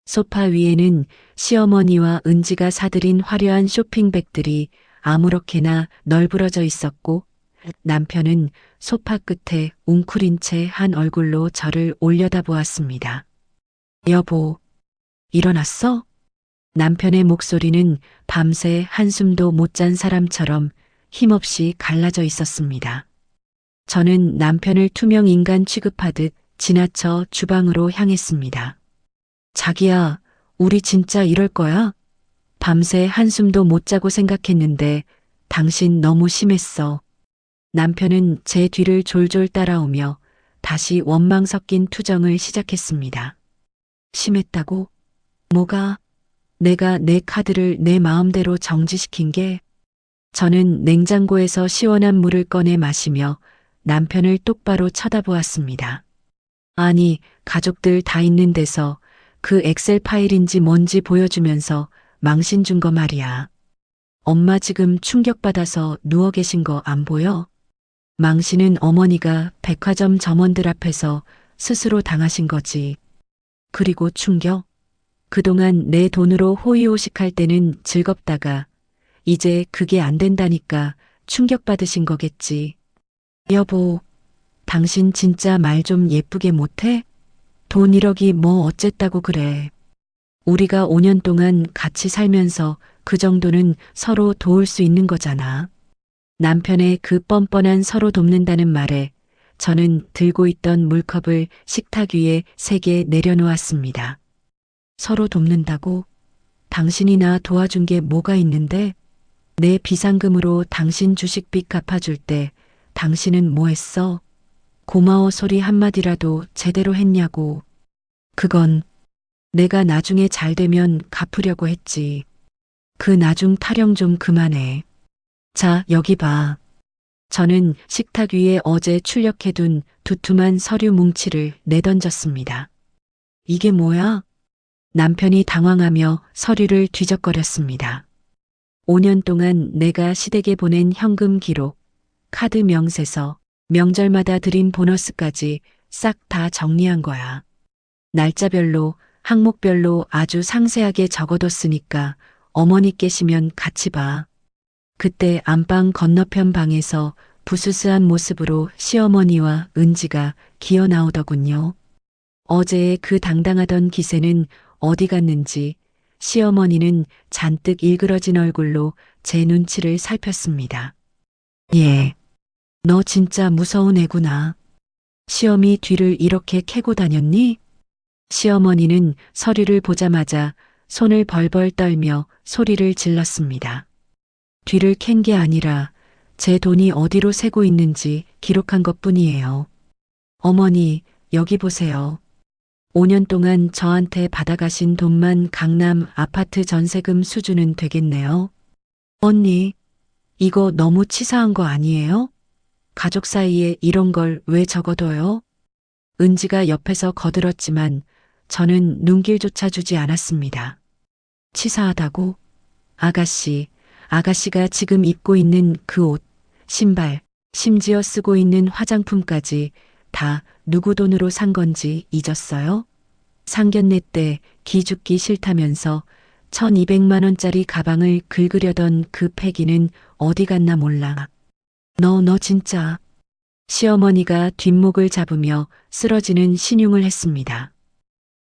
소파 위에는 시어머니와 은지가 사들인 화려한 쇼핑백들이 아무렇게나 널브러져 있었고 남편은 소파 끝에 웅크린 채 한 얼굴로 저를 올려다보았습니다. 여보, 일어났어? 남편의 목소리는 밤새 한숨도 못 잔 사람처럼 힘없이 갈라져 있었습니다. 저는 남편을 투명 인간 취급하듯 지나쳐 주방으로 향했습니다. 자기야, 우리 진짜 이럴 거야? 밤새 한숨도 못 자고 생각했는데 당신 너무 심했어. 남편은 제 뒤를 졸졸 따라오며 다시 원망 섞인 투정을 시작했습니다. 심했다고? 뭐가? 내가 내 카드를 내 마음대로 정지시킨 게? 저는 냉장고에서 시원한 물을 꺼내 마시며 남편을 똑바로 쳐다보았습니다. 아니, 가족들 다 있는 데서 그 엑셀 파일인지 뭔지 보여주면서 망신 준 거 말이야. 엄마 지금 충격받아서 누워 계신 거 안 보여? 망신은 어머니가 백화점 점원들 앞에서 스스로 당하신 거지. 그리고 충격? 그동안 내 돈으로 호의호식할 때는 즐겁다가 이제 그게 안 된다니까 충격받으신 거겠지. 여보, 당신 진짜 말 좀 예쁘게 못해? 돈 1억이 뭐 어쨌다고 그래. 우리가 5년 동안 같이 살면서 그 정도는 서로 도울 수 있는 거잖아. 남편의 그 뻔뻔한 서로 돕는다는 말에 저는 들고 있던 물컵을 식탁 위에 3개 내려놓았습니다. 서로 돕는다고? 당신이 나 도와준 게 뭐가 있는데? 내 비상금으로 당신 주식빚 갚아줄 때 당신은 뭐 했어? 고마워 소리 한마디라도 제대로 했냐고. 그건 내가 나중에 잘 되면 갚으려고 했지. 그 나중 타령 좀 그만해. 자, 여기 봐. 저는 식탁 위에 어제 출력해둔 두툼한 서류 뭉치를 내던졌습니다. 이게 뭐야? 남편이 당황하며 서류를 뒤적거렸습니다. 5년 동안 내가 시댁에 보낸 현금 기록, 카드 명세서, 명절마다 드린 보너스까지 싹 다 정리한 거야. 날짜별로, 항목별로 아주 상세하게 적어뒀으니까 어머니 계시면 같이 봐. 그때 안방 건너편 방에서 부스스한 모습으로 시어머니와 은지가 기어 나오더군요. 어제의 그 당당하던 기세는 어디 갔는지 시어머니는 잔뜩 일그러진 얼굴로 제 눈치를 살폈습니다. 예, 너 진짜 무서운 애구나. 시어미 뒤를 이렇게 캐고 다녔니? 시어머니는 서류를 보자마자 손을 벌벌 떨며 소리를 질렀습니다. 뒤를 캔 게 아니라 제 돈이 어디로 새고 있는지 기록한 것뿐이에요. 어머니, 여기 보세요. 5년 동안 저한테 받아가신 돈만 강남 아파트 전세금 수준은 되겠네요. 언니, 이거 너무 치사한 거 아니에요? 가족 사이에 이런 걸 왜 적어둬요? 은지가 옆에서 거들었지만 저는 눈길조차 주지 않았습니다. 치사하다고? 아가씨가 지금 입고 있는 그 옷, 신발, 심지어 쓰고 있는 화장품까지 다 누구 돈으로 산 건지 잊었어요? 상견례 때 기죽기 싫다면서 1200만 원짜리 가방을 긁으려던 그 패기는 어디 갔나 몰라. 너 진짜. 시어머니가 뒷목을 잡으며 쓰러지는 신용을 했습니다.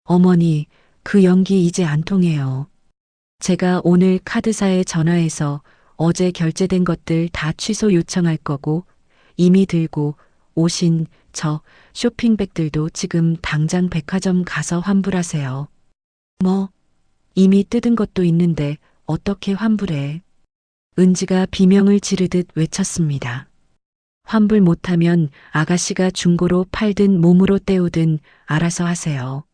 어머니, 그 연기 이제 안 통해요. 제가 오늘 카드사에 전화해서 어제 결제된 것들 다 취소 요청할 거고 이미 들고 오신 저 쇼핑백들도 지금 당장 백화점 가서 환불하세요. 뭐, 이미 뜯은 것도 있는데 어떻게 환불해? 은지가 비명을 지르듯 외쳤습니다. 환불 못하면 아가씨가 중고로 팔든 몸으로 때우든 알아서 하세요.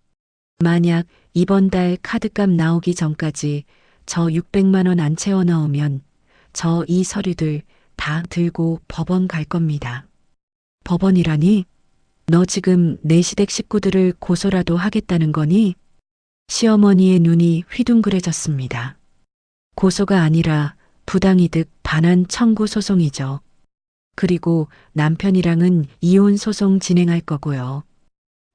만약 이번 달 카드값 나오기 전까지 저 600만 원 안 채워 넣으면 저 이 서류들 다 들고 법원 갈 겁니다. 법원이라니? 너 지금 내 시댁 식구들을 고소라도 하겠다는 거니? 시어머니의 눈이 휘둥그레졌습니다. 고소가 아니라 부당이득 반환 청구 소송이죠. 그리고 남편이랑은 이혼 소송 진행할 거고요.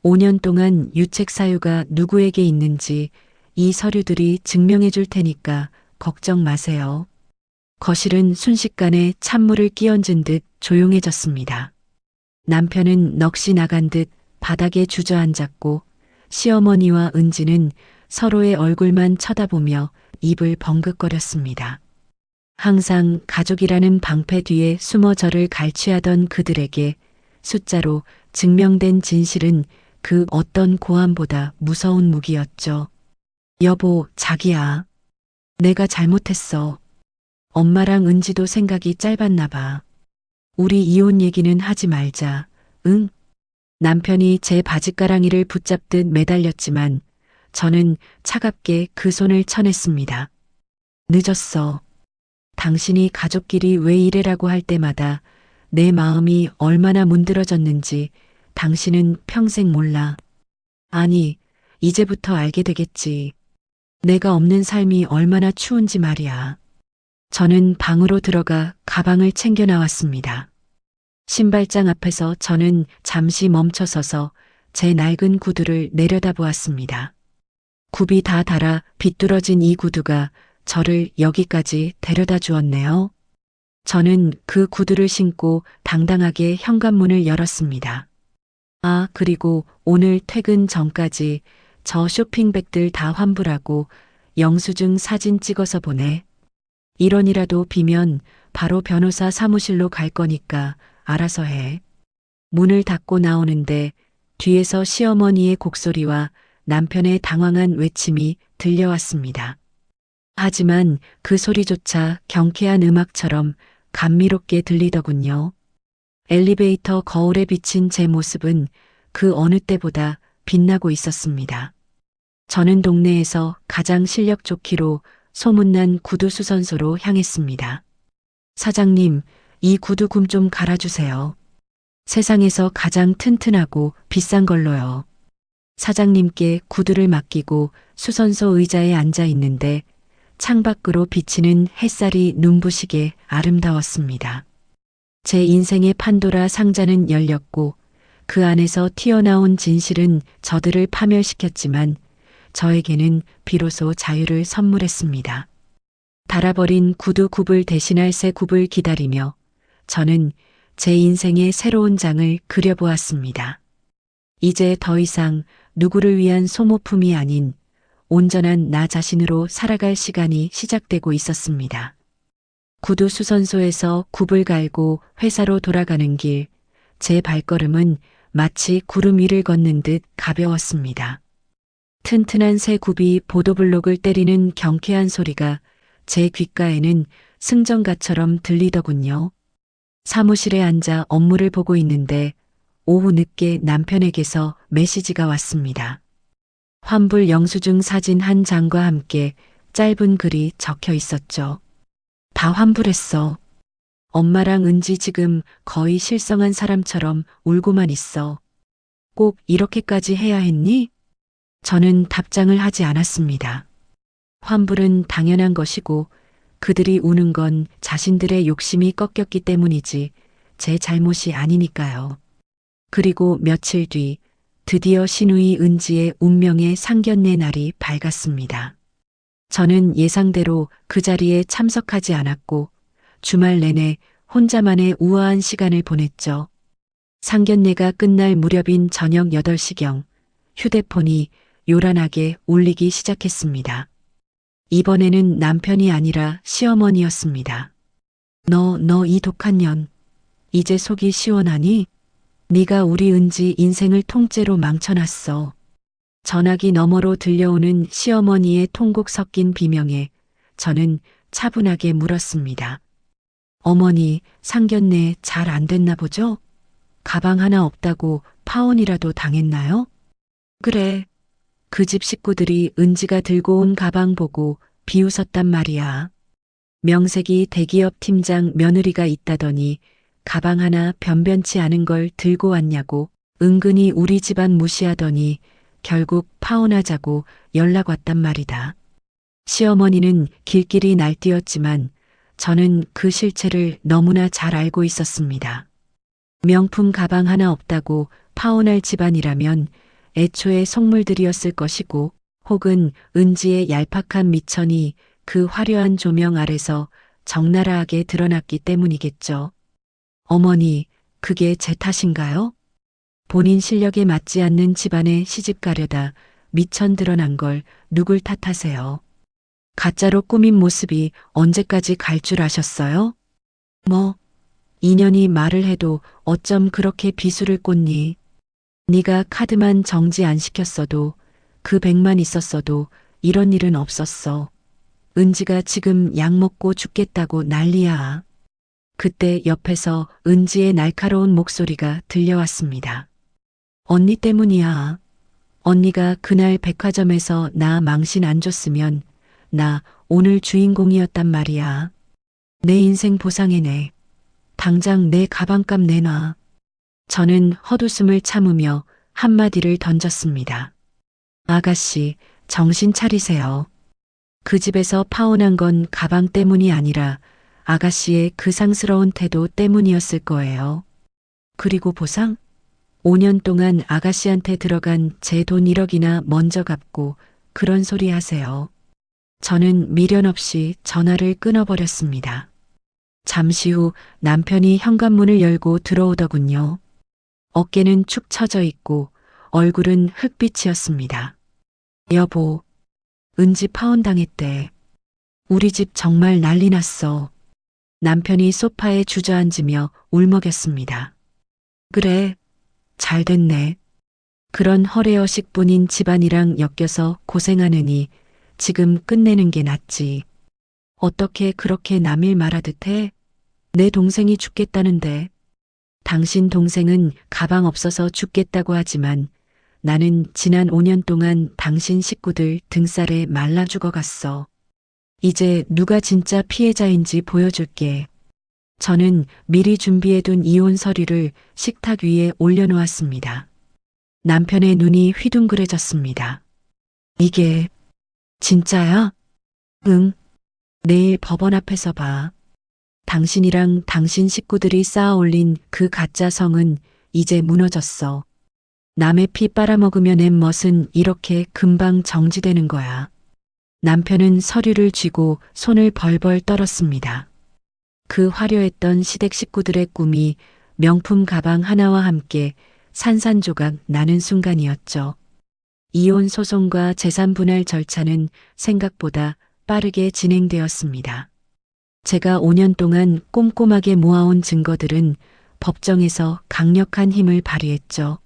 5년 동안 유책 사유가 누구에게 있는지 이 서류들이 증명해 줄 테니까 걱정 마세요. 거실은 순식간에 찬물을 끼얹은 듯 조용해졌습니다. 남편은 넋이 나간 듯 바닥에 주저앉았고 시어머니와 은지는 서로의 얼굴만 쳐다보며 입을 벙긋거렸습니다. 항상 가족이라는 방패 뒤에 숨어 저를 갈취하던 그들에게 숫자로 증명된 진실은 그 어떤 고함보다 무서운 무기였죠. 여보, 자기야. 내가 잘못했어. 엄마랑 은지도 생각이 짧았나 봐. 우리 이혼 얘기는 하지 말자. 응? 남편이 제 바짓가랑이를 붙잡듯 매달렸지만 저는 차갑게 그 손을 쳐냈습니다. 늦었어. 당신이 가족끼리 왜 이래라고 할 때마다 내 마음이 얼마나 문드러졌는지 당신은 평생 몰라. 아니, 이제부터 알게 되겠지. 내가 없는 삶이 얼마나 추운지 말이야. 저는 방으로 들어가 가방을 챙겨 나왔습니다. 신발장 앞에서 저는 잠시 멈춰서서 제 낡은 구두를 내려다보았습니다. 굽이 다 닳아 비뚤어진 이 구두가 저를 여기까지 데려다 주었네요. 저는 그 구두를 신고 당당하게 현관문을 열었습니다. 아, 그리고 오늘 퇴근 전까지 저 쇼핑백들 다 환불하고 영수증 사진 찍어서 보내. 1원이라도 비면 바로 변호사 사무실로 갈 거니까 알아서 해. 문을 닫고 나오는데 뒤에서 시어머니의 곡소리와 남편의 당황한 외침이 들려왔습니다. 하지만 그 소리조차 경쾌한 음악처럼 감미롭게 들리더군요. 엘리베이터 거울에 비친 제 모습은 그 어느 때보다 빛나고 있었습니다. 저는 동네에서 가장 실력 좋기로 소문난 구두 수선소로 향했습니다. 사장님, 이 구두 굼 좀 갈아주세요. 세상에서 가장 튼튼하고 비싼 걸로요. 사장님께 구두를 맡기고 수선소 의자에 앉아 있는데 창밖으로 비치는 햇살이 눈부시게 아름다웠습니다. 제 인생의 판도라 상자는 열렸고 그 안에서 튀어나온 진실은 저들을 파멸시켰지만 저에게는 비로소 자유를 선물했습니다. 닳아버린 구두 굽을 대신할 새 굽을 기다리며 저는 제 인생의 새로운 장을 그려보았습니다. 이제 더 이상 누구를 위한 소모품이 아닌 온전한 나 자신으로 살아갈 시간이 시작되고 있었습니다. 구두 수선소에서 굽을 갈고 회사로 돌아가는 길, 제 발걸음은 마치 구름 위를 걷는 듯 가벼웠습니다. 튼튼한 새 굽이 보도블록을 때리는 경쾌한 소리가 제 귓가에는 승전가처럼 들리더군요. 사무실에 앉아 업무를 보고 있는데 오후 늦게 남편에게서 메시지가 왔습니다. 환불 영수증 사진 한 장과 함께 짧은 글이 적혀 있었죠. 다 환불했어. 엄마랑 은지 지금 거의 실성한 사람처럼 울고만 있어. 꼭 이렇게까지 해야 했니? 저는 답장을 하지 않았습니다. 환불은 당연한 것이고 그들이 우는 건 자신들의 욕심이 꺾였기 때문이지 제 잘못이 아니니까요. 그리고 며칠 뒤 드디어 신우이 은지의 운명의 상견례 날이 밝았습니다. 저는 예상대로 그 자리에 참석하지 않았고 주말 내내 혼자만의 우아한 시간을 보냈죠. 상견례가 끝날 무렵인 저녁 8시경 휴대폰이 요란하게 울리기 시작했습니다. 이번에는 남편이 아니라 시어머니였습니다. 너 이 독한 년. 이제 속이 시원하니? 네가 우리 은지 인생을 통째로 망쳐놨어. 전화기 너머로 들려오는 시어머니의 통곡 섞인 비명에 저는 차분하게 물었습니다. 어머니, 상견례 잘 안 됐나 보죠? 가방 하나 없다고 파혼이라도 당했나요? 그래. 그 집 식구들이 은지가 들고 온 가방 보고 비웃었단 말이야. 명색이 대기업 팀장 며느리가 있다더니 가방 하나 변변치 않은 걸 들고 왔냐고 은근히 우리 집안 무시하더니 결국 파혼하자고 연락 왔단 말이다. 시어머니는 길길이 날뛰었지만 저는 그 실체를 너무나 잘 알고 있었습니다. 명품 가방 하나 없다고 파혼할 집안이라면 애초에 속물들이었을 것이고 혹은 은지의 얄팍한 미천이 그 화려한 조명 아래서 적나라하게 드러났기 때문이겠죠. 어머니, 그게 제 탓인가요? 본인 실력에 맞지 않는 집안에 시집 가려다 미천 드러난 걸 누굴 탓하세요? 가짜로 꾸민 모습이 언제까지 갈 줄 아셨어요? 뭐, 인연이 말을 해도 어쩜 그렇게 비수를 꽂니? 네가 카드만 정지 안 시켰어도 그 100만 있었어도 이런 일은 없었어. 은지가 지금 약 먹고 죽겠다고 난리야. 그때 옆에서 은지의 날카로운 목소리가 들려왔습니다. 언니 때문이야. 언니가 그날 백화점에서 나 망신 안 줬으면 나 오늘 주인공이었단 말이야. 내 인생 보상해내. 당장 내 가방값 내놔. 저는 헛웃음을 참으며 한마디를 던졌습니다. 아가씨, 정신 차리세요. 그 집에서 파혼한 건 가방 때문이 아니라 아가씨의 그 상스러운 태도 때문이었을 거예요. 그리고 보상? 5년 동안 아가씨한테 들어간 제 돈 1억이나 먼저 갚고 그런 소리 하세요. 저는 미련 없이 전화를 끊어버렸습니다. 잠시 후 남편이 현관문을 열고 들어오더군요. 어깨는 축 처져 있고 얼굴은 흑빛이었습니다. 여보, 은지 파혼당했대. 우리 집 정말 난리 났어. 남편이 소파에 주저앉으며 울먹였습니다. 그래, 잘 됐네. 그런 허례허식뿐인 집안이랑 엮여서 고생하느니 지금 끝내는 게 낫지. 어떻게 그렇게 남일 말하듯 해? 내 동생이 죽겠다는데. 당신 동생은 가방 없어서 죽겠다고 하지만 나는 지난 5년 동안 당신 식구들 등살에 말라 죽어갔어. 이제 누가 진짜 피해자인지 보여줄게. 저는 미리 준비해둔 이혼 서류를 식탁 위에 올려놓았습니다. 남편의 눈이 휘둥그레졌습니다. 이게 진짜야? 응. 내일 법원 앞에서 봐. 당신이랑 당신 식구들이 쌓아 올린 그 가짜 성은 이제 무너졌어. 남의 피 빨아먹으며 낸 멋은 이렇게 금방 정지되는 거야. 남편은 서류를 쥐고 손을 벌벌 떨었습니다. 그 화려했던 시댁 식구들의 꿈이 명품 가방 하나와 함께 산산조각 나는 순간이었죠. 이혼 소송과 재산 분할 절차는 생각보다 빠르게 진행되었습니다. 제가 5년 동안 꼼꼼하게 모아온 증거들은 법정에서 강력한 힘을 발휘했죠.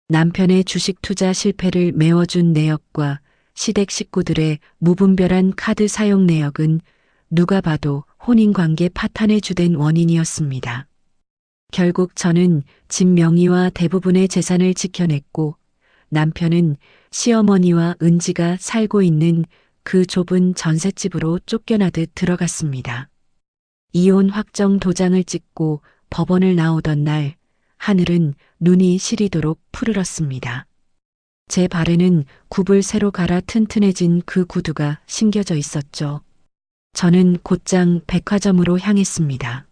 남편의 주식 투자 실패를 메워준 내역과 시댁 식구들의 무분별한 카드 사용 내역은 누가 봐도 혼인관계 파탄의 주된 원인이었습니다. 결국 저는 집 명의와 대부분의 재산을 지켜냈고 남편은 시어머니와 은지가 살고 있는 그 좁은 전셋집으로 쫓겨나듯 들어갔습니다. 이혼 확정 도장을 찍고 법원을 나오던 날 하늘은 눈이 시리도록 푸르렀습니다. 제 발에는 굽을 새로 갈아 튼튼해진 그 구두가 신겨져 있었죠. 저는 곧장 백화점으로 향했습니다.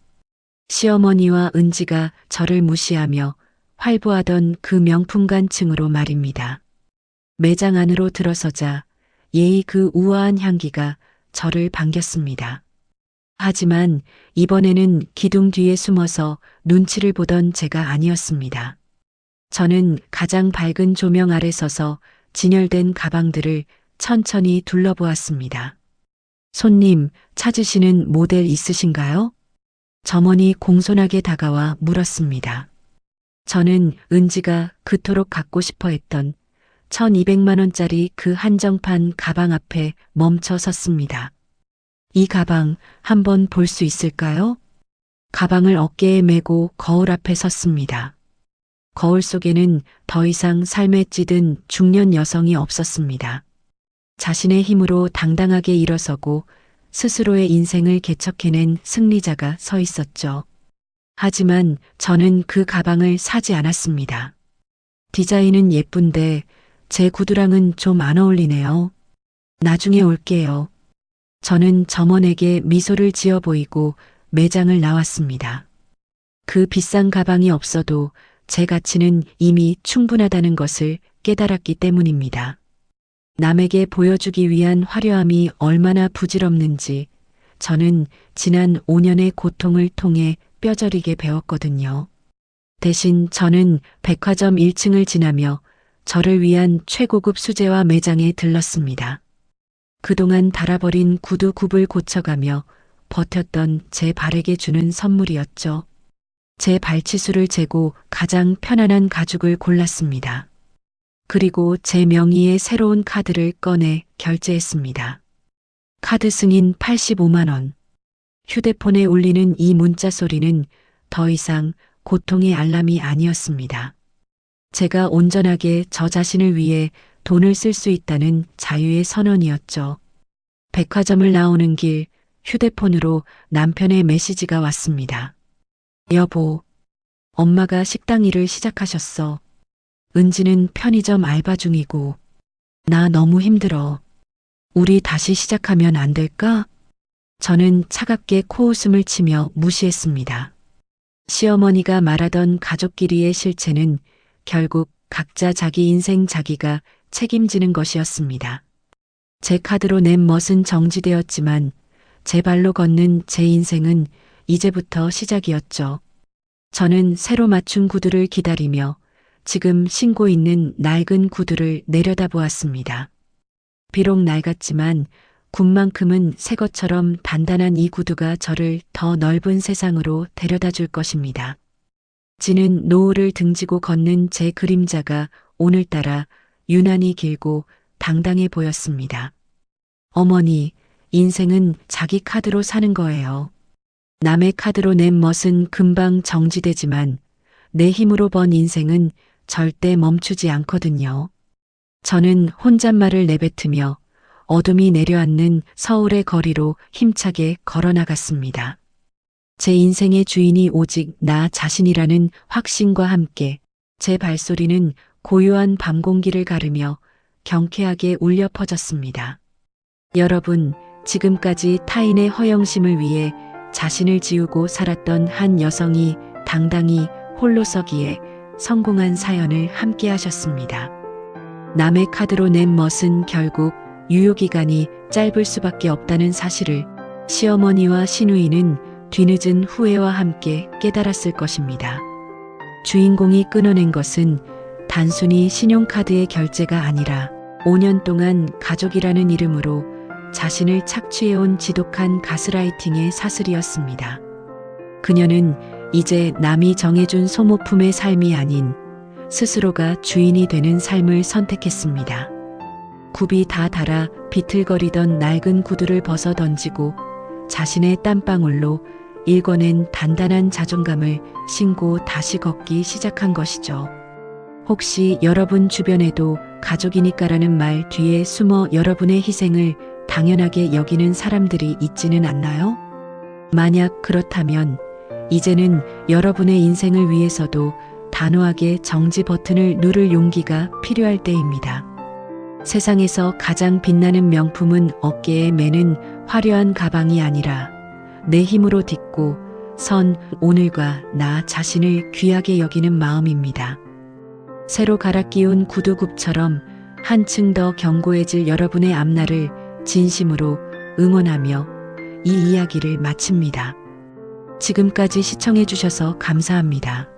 시어머니와 은지가 저를 무시하며 활보하던 그 명품관 층으로 말입니다. 매장 안으로 들어서자 예의 그 우아한 향기가 저를 반겼습니다. 하지만 이번에는 기둥 뒤에 숨어서 눈치를 보던 제가 아니었습니다. 저는 가장 밝은 조명 아래 서서 진열된 가방들을 천천히 둘러보았습니다. 손님, 찾으시는 모델 있으신가요? 점원이 공손하게 다가와 물었습니다. 저는 은지가 그토록 갖고 싶어 했던 1200만 원짜리 그 한정판 가방 앞에 멈춰 섰습니다. 이 가방 한번 볼 수 있을까요? 가방을 어깨에 메고 거울 앞에 섰습니다. 거울 속에는 더 이상 삶에 찌든 중년 여성이 없었습니다. 자신의 힘으로 당당하게 일어서고 스스로의 인생을 개척해낸 승리자가 서 있었죠. 하지만 저는 그 가방을 사지 않았습니다. 디자인은 예쁜데 제 구두랑은 좀 안 어울리네요. 나중에 올게요. 저는 점원에게 미소를 지어 보이고 매장을 나왔습니다. 그 비싼 가방이 없어도 제 가치는 이미 충분하다는 것을 깨달았기 때문입니다. 남에게 보여주기 위한 화려함이 얼마나 부질없는지 저는 지난 5년의 고통을 통해 뼈저리게 배웠거든요. 대신 저는 백화점 1층을 지나며 저를 위한 최고급 수제화 매장에 들렀습니다. 그동안 닳아버린 구두 굽을 고쳐가며 버텼던 제 발에게 주는 선물이었죠. 제 발치수를 재고 가장 편안한 가죽을 골랐습니다. 그리고 제 명의의 새로운 카드를 꺼내 결제했습니다. 카드 승인 85만 원. 휴대폰에 울리는 이 문자 소리는 더 이상 고통의 알람이 아니었습니다. 제가 온전하게 저 자신을 위해 돈을 쓸 수 있다는 자유의 선언이었죠. 백화점을 나오는 길 휴대폰으로 남편의 메시지가 왔습니다. 여보, 엄마가 식당 일을 시작하셨어. 은지는 편의점 알바 중이고 나 너무 힘들어. 우리 다시 시작하면 안 될까? 저는 차갑게 코웃음을 치며 무시했습니다. 시어머니가 말하던 가족끼리의 실체는 결국 각자 자기 인생 자기가 책임지는 것이었습니다. 제 카드로 낸 멋은 정지되었지만 제 발로 걷는 제 인생은 이제부터 시작이었죠. 저는 새로 맞춘 구두를 기다리며 지금 신고 있는 낡은 구두를 내려다보았습니다. 비록 낡았지만 굽만큼은 새 것처럼 단단한 이 구두가 저를 더 넓은 세상으로 데려다 줄 것입니다. 지는 노을을 등지고 걷는 제 그림자가 오늘따라 유난히 길고 당당해 보였습니다. 어머니, 인생은 자기 카드로 사는 거예요. 남의 카드로 낸 멋은 금방 정지되지만 내 힘으로 번 인생은 절대 멈추지 않거든요. 저는 혼잣말을 내뱉으며 어둠이 내려앉는 서울의 거리로 힘차게 걸어나갔습니다. 제 인생의 주인이 오직 나 자신이라는 확신과 함께 제 발소리는 고요한 밤 공기를 가르며 경쾌하게 울려 퍼졌습니다. 여러분, 지금까지 타인의 허영심을 위해 자신을 지우고 살았던 한 여성이 당당히 홀로 서기에 성공한 사연을 함께 하셨습니다. 남의 카드로 낸 멋은 결국 유효기간이 짧을 수밖에 없다는 사실을 시어머니와 시누이는 뒤늦은 후회와 함께 깨달았을 것입니다. 주인공이 끊어낸 것은 단순히 신용카드의 결제가 아니라 5년 동안 가족이라는 이름으로 자신을 착취해온 지독한 가스라이팅의 사슬이었습니다. 그녀는 이제 남이 정해준 소모품의 삶이 아닌 스스로가 주인이 되는 삶을 선택했습니다. 굽이 다 닳아 비틀거리던 낡은 구두를 벗어 던지고 자신의 땀방울로 일궈낸 단단한 자존감을 신고 다시 걷기 시작한 것이죠. 혹시 여러분 주변에도 가족이니까라는 말 뒤에 숨어 여러분의 희생을 당연하게 여기는 사람들이 있지는 않나요? 만약 그렇다면 이제는 여러분의 인생을 위해서도 단호하게 정지 버튼을 누를 용기가 필요할 때입니다. 세상에서 가장 빛나는 명품은 어깨에 매는 화려한 가방이 아니라 내 힘으로 딛고 선 오늘과 나 자신을 귀하게 여기는 마음입니다. 새로 갈아 끼운 구두굽처럼 한층 더 견고해질 여러분의 앞날을 진심으로 응원하며 이 이야기를 마칩니다. 지금까지 시청해 주셔서 감사합니다.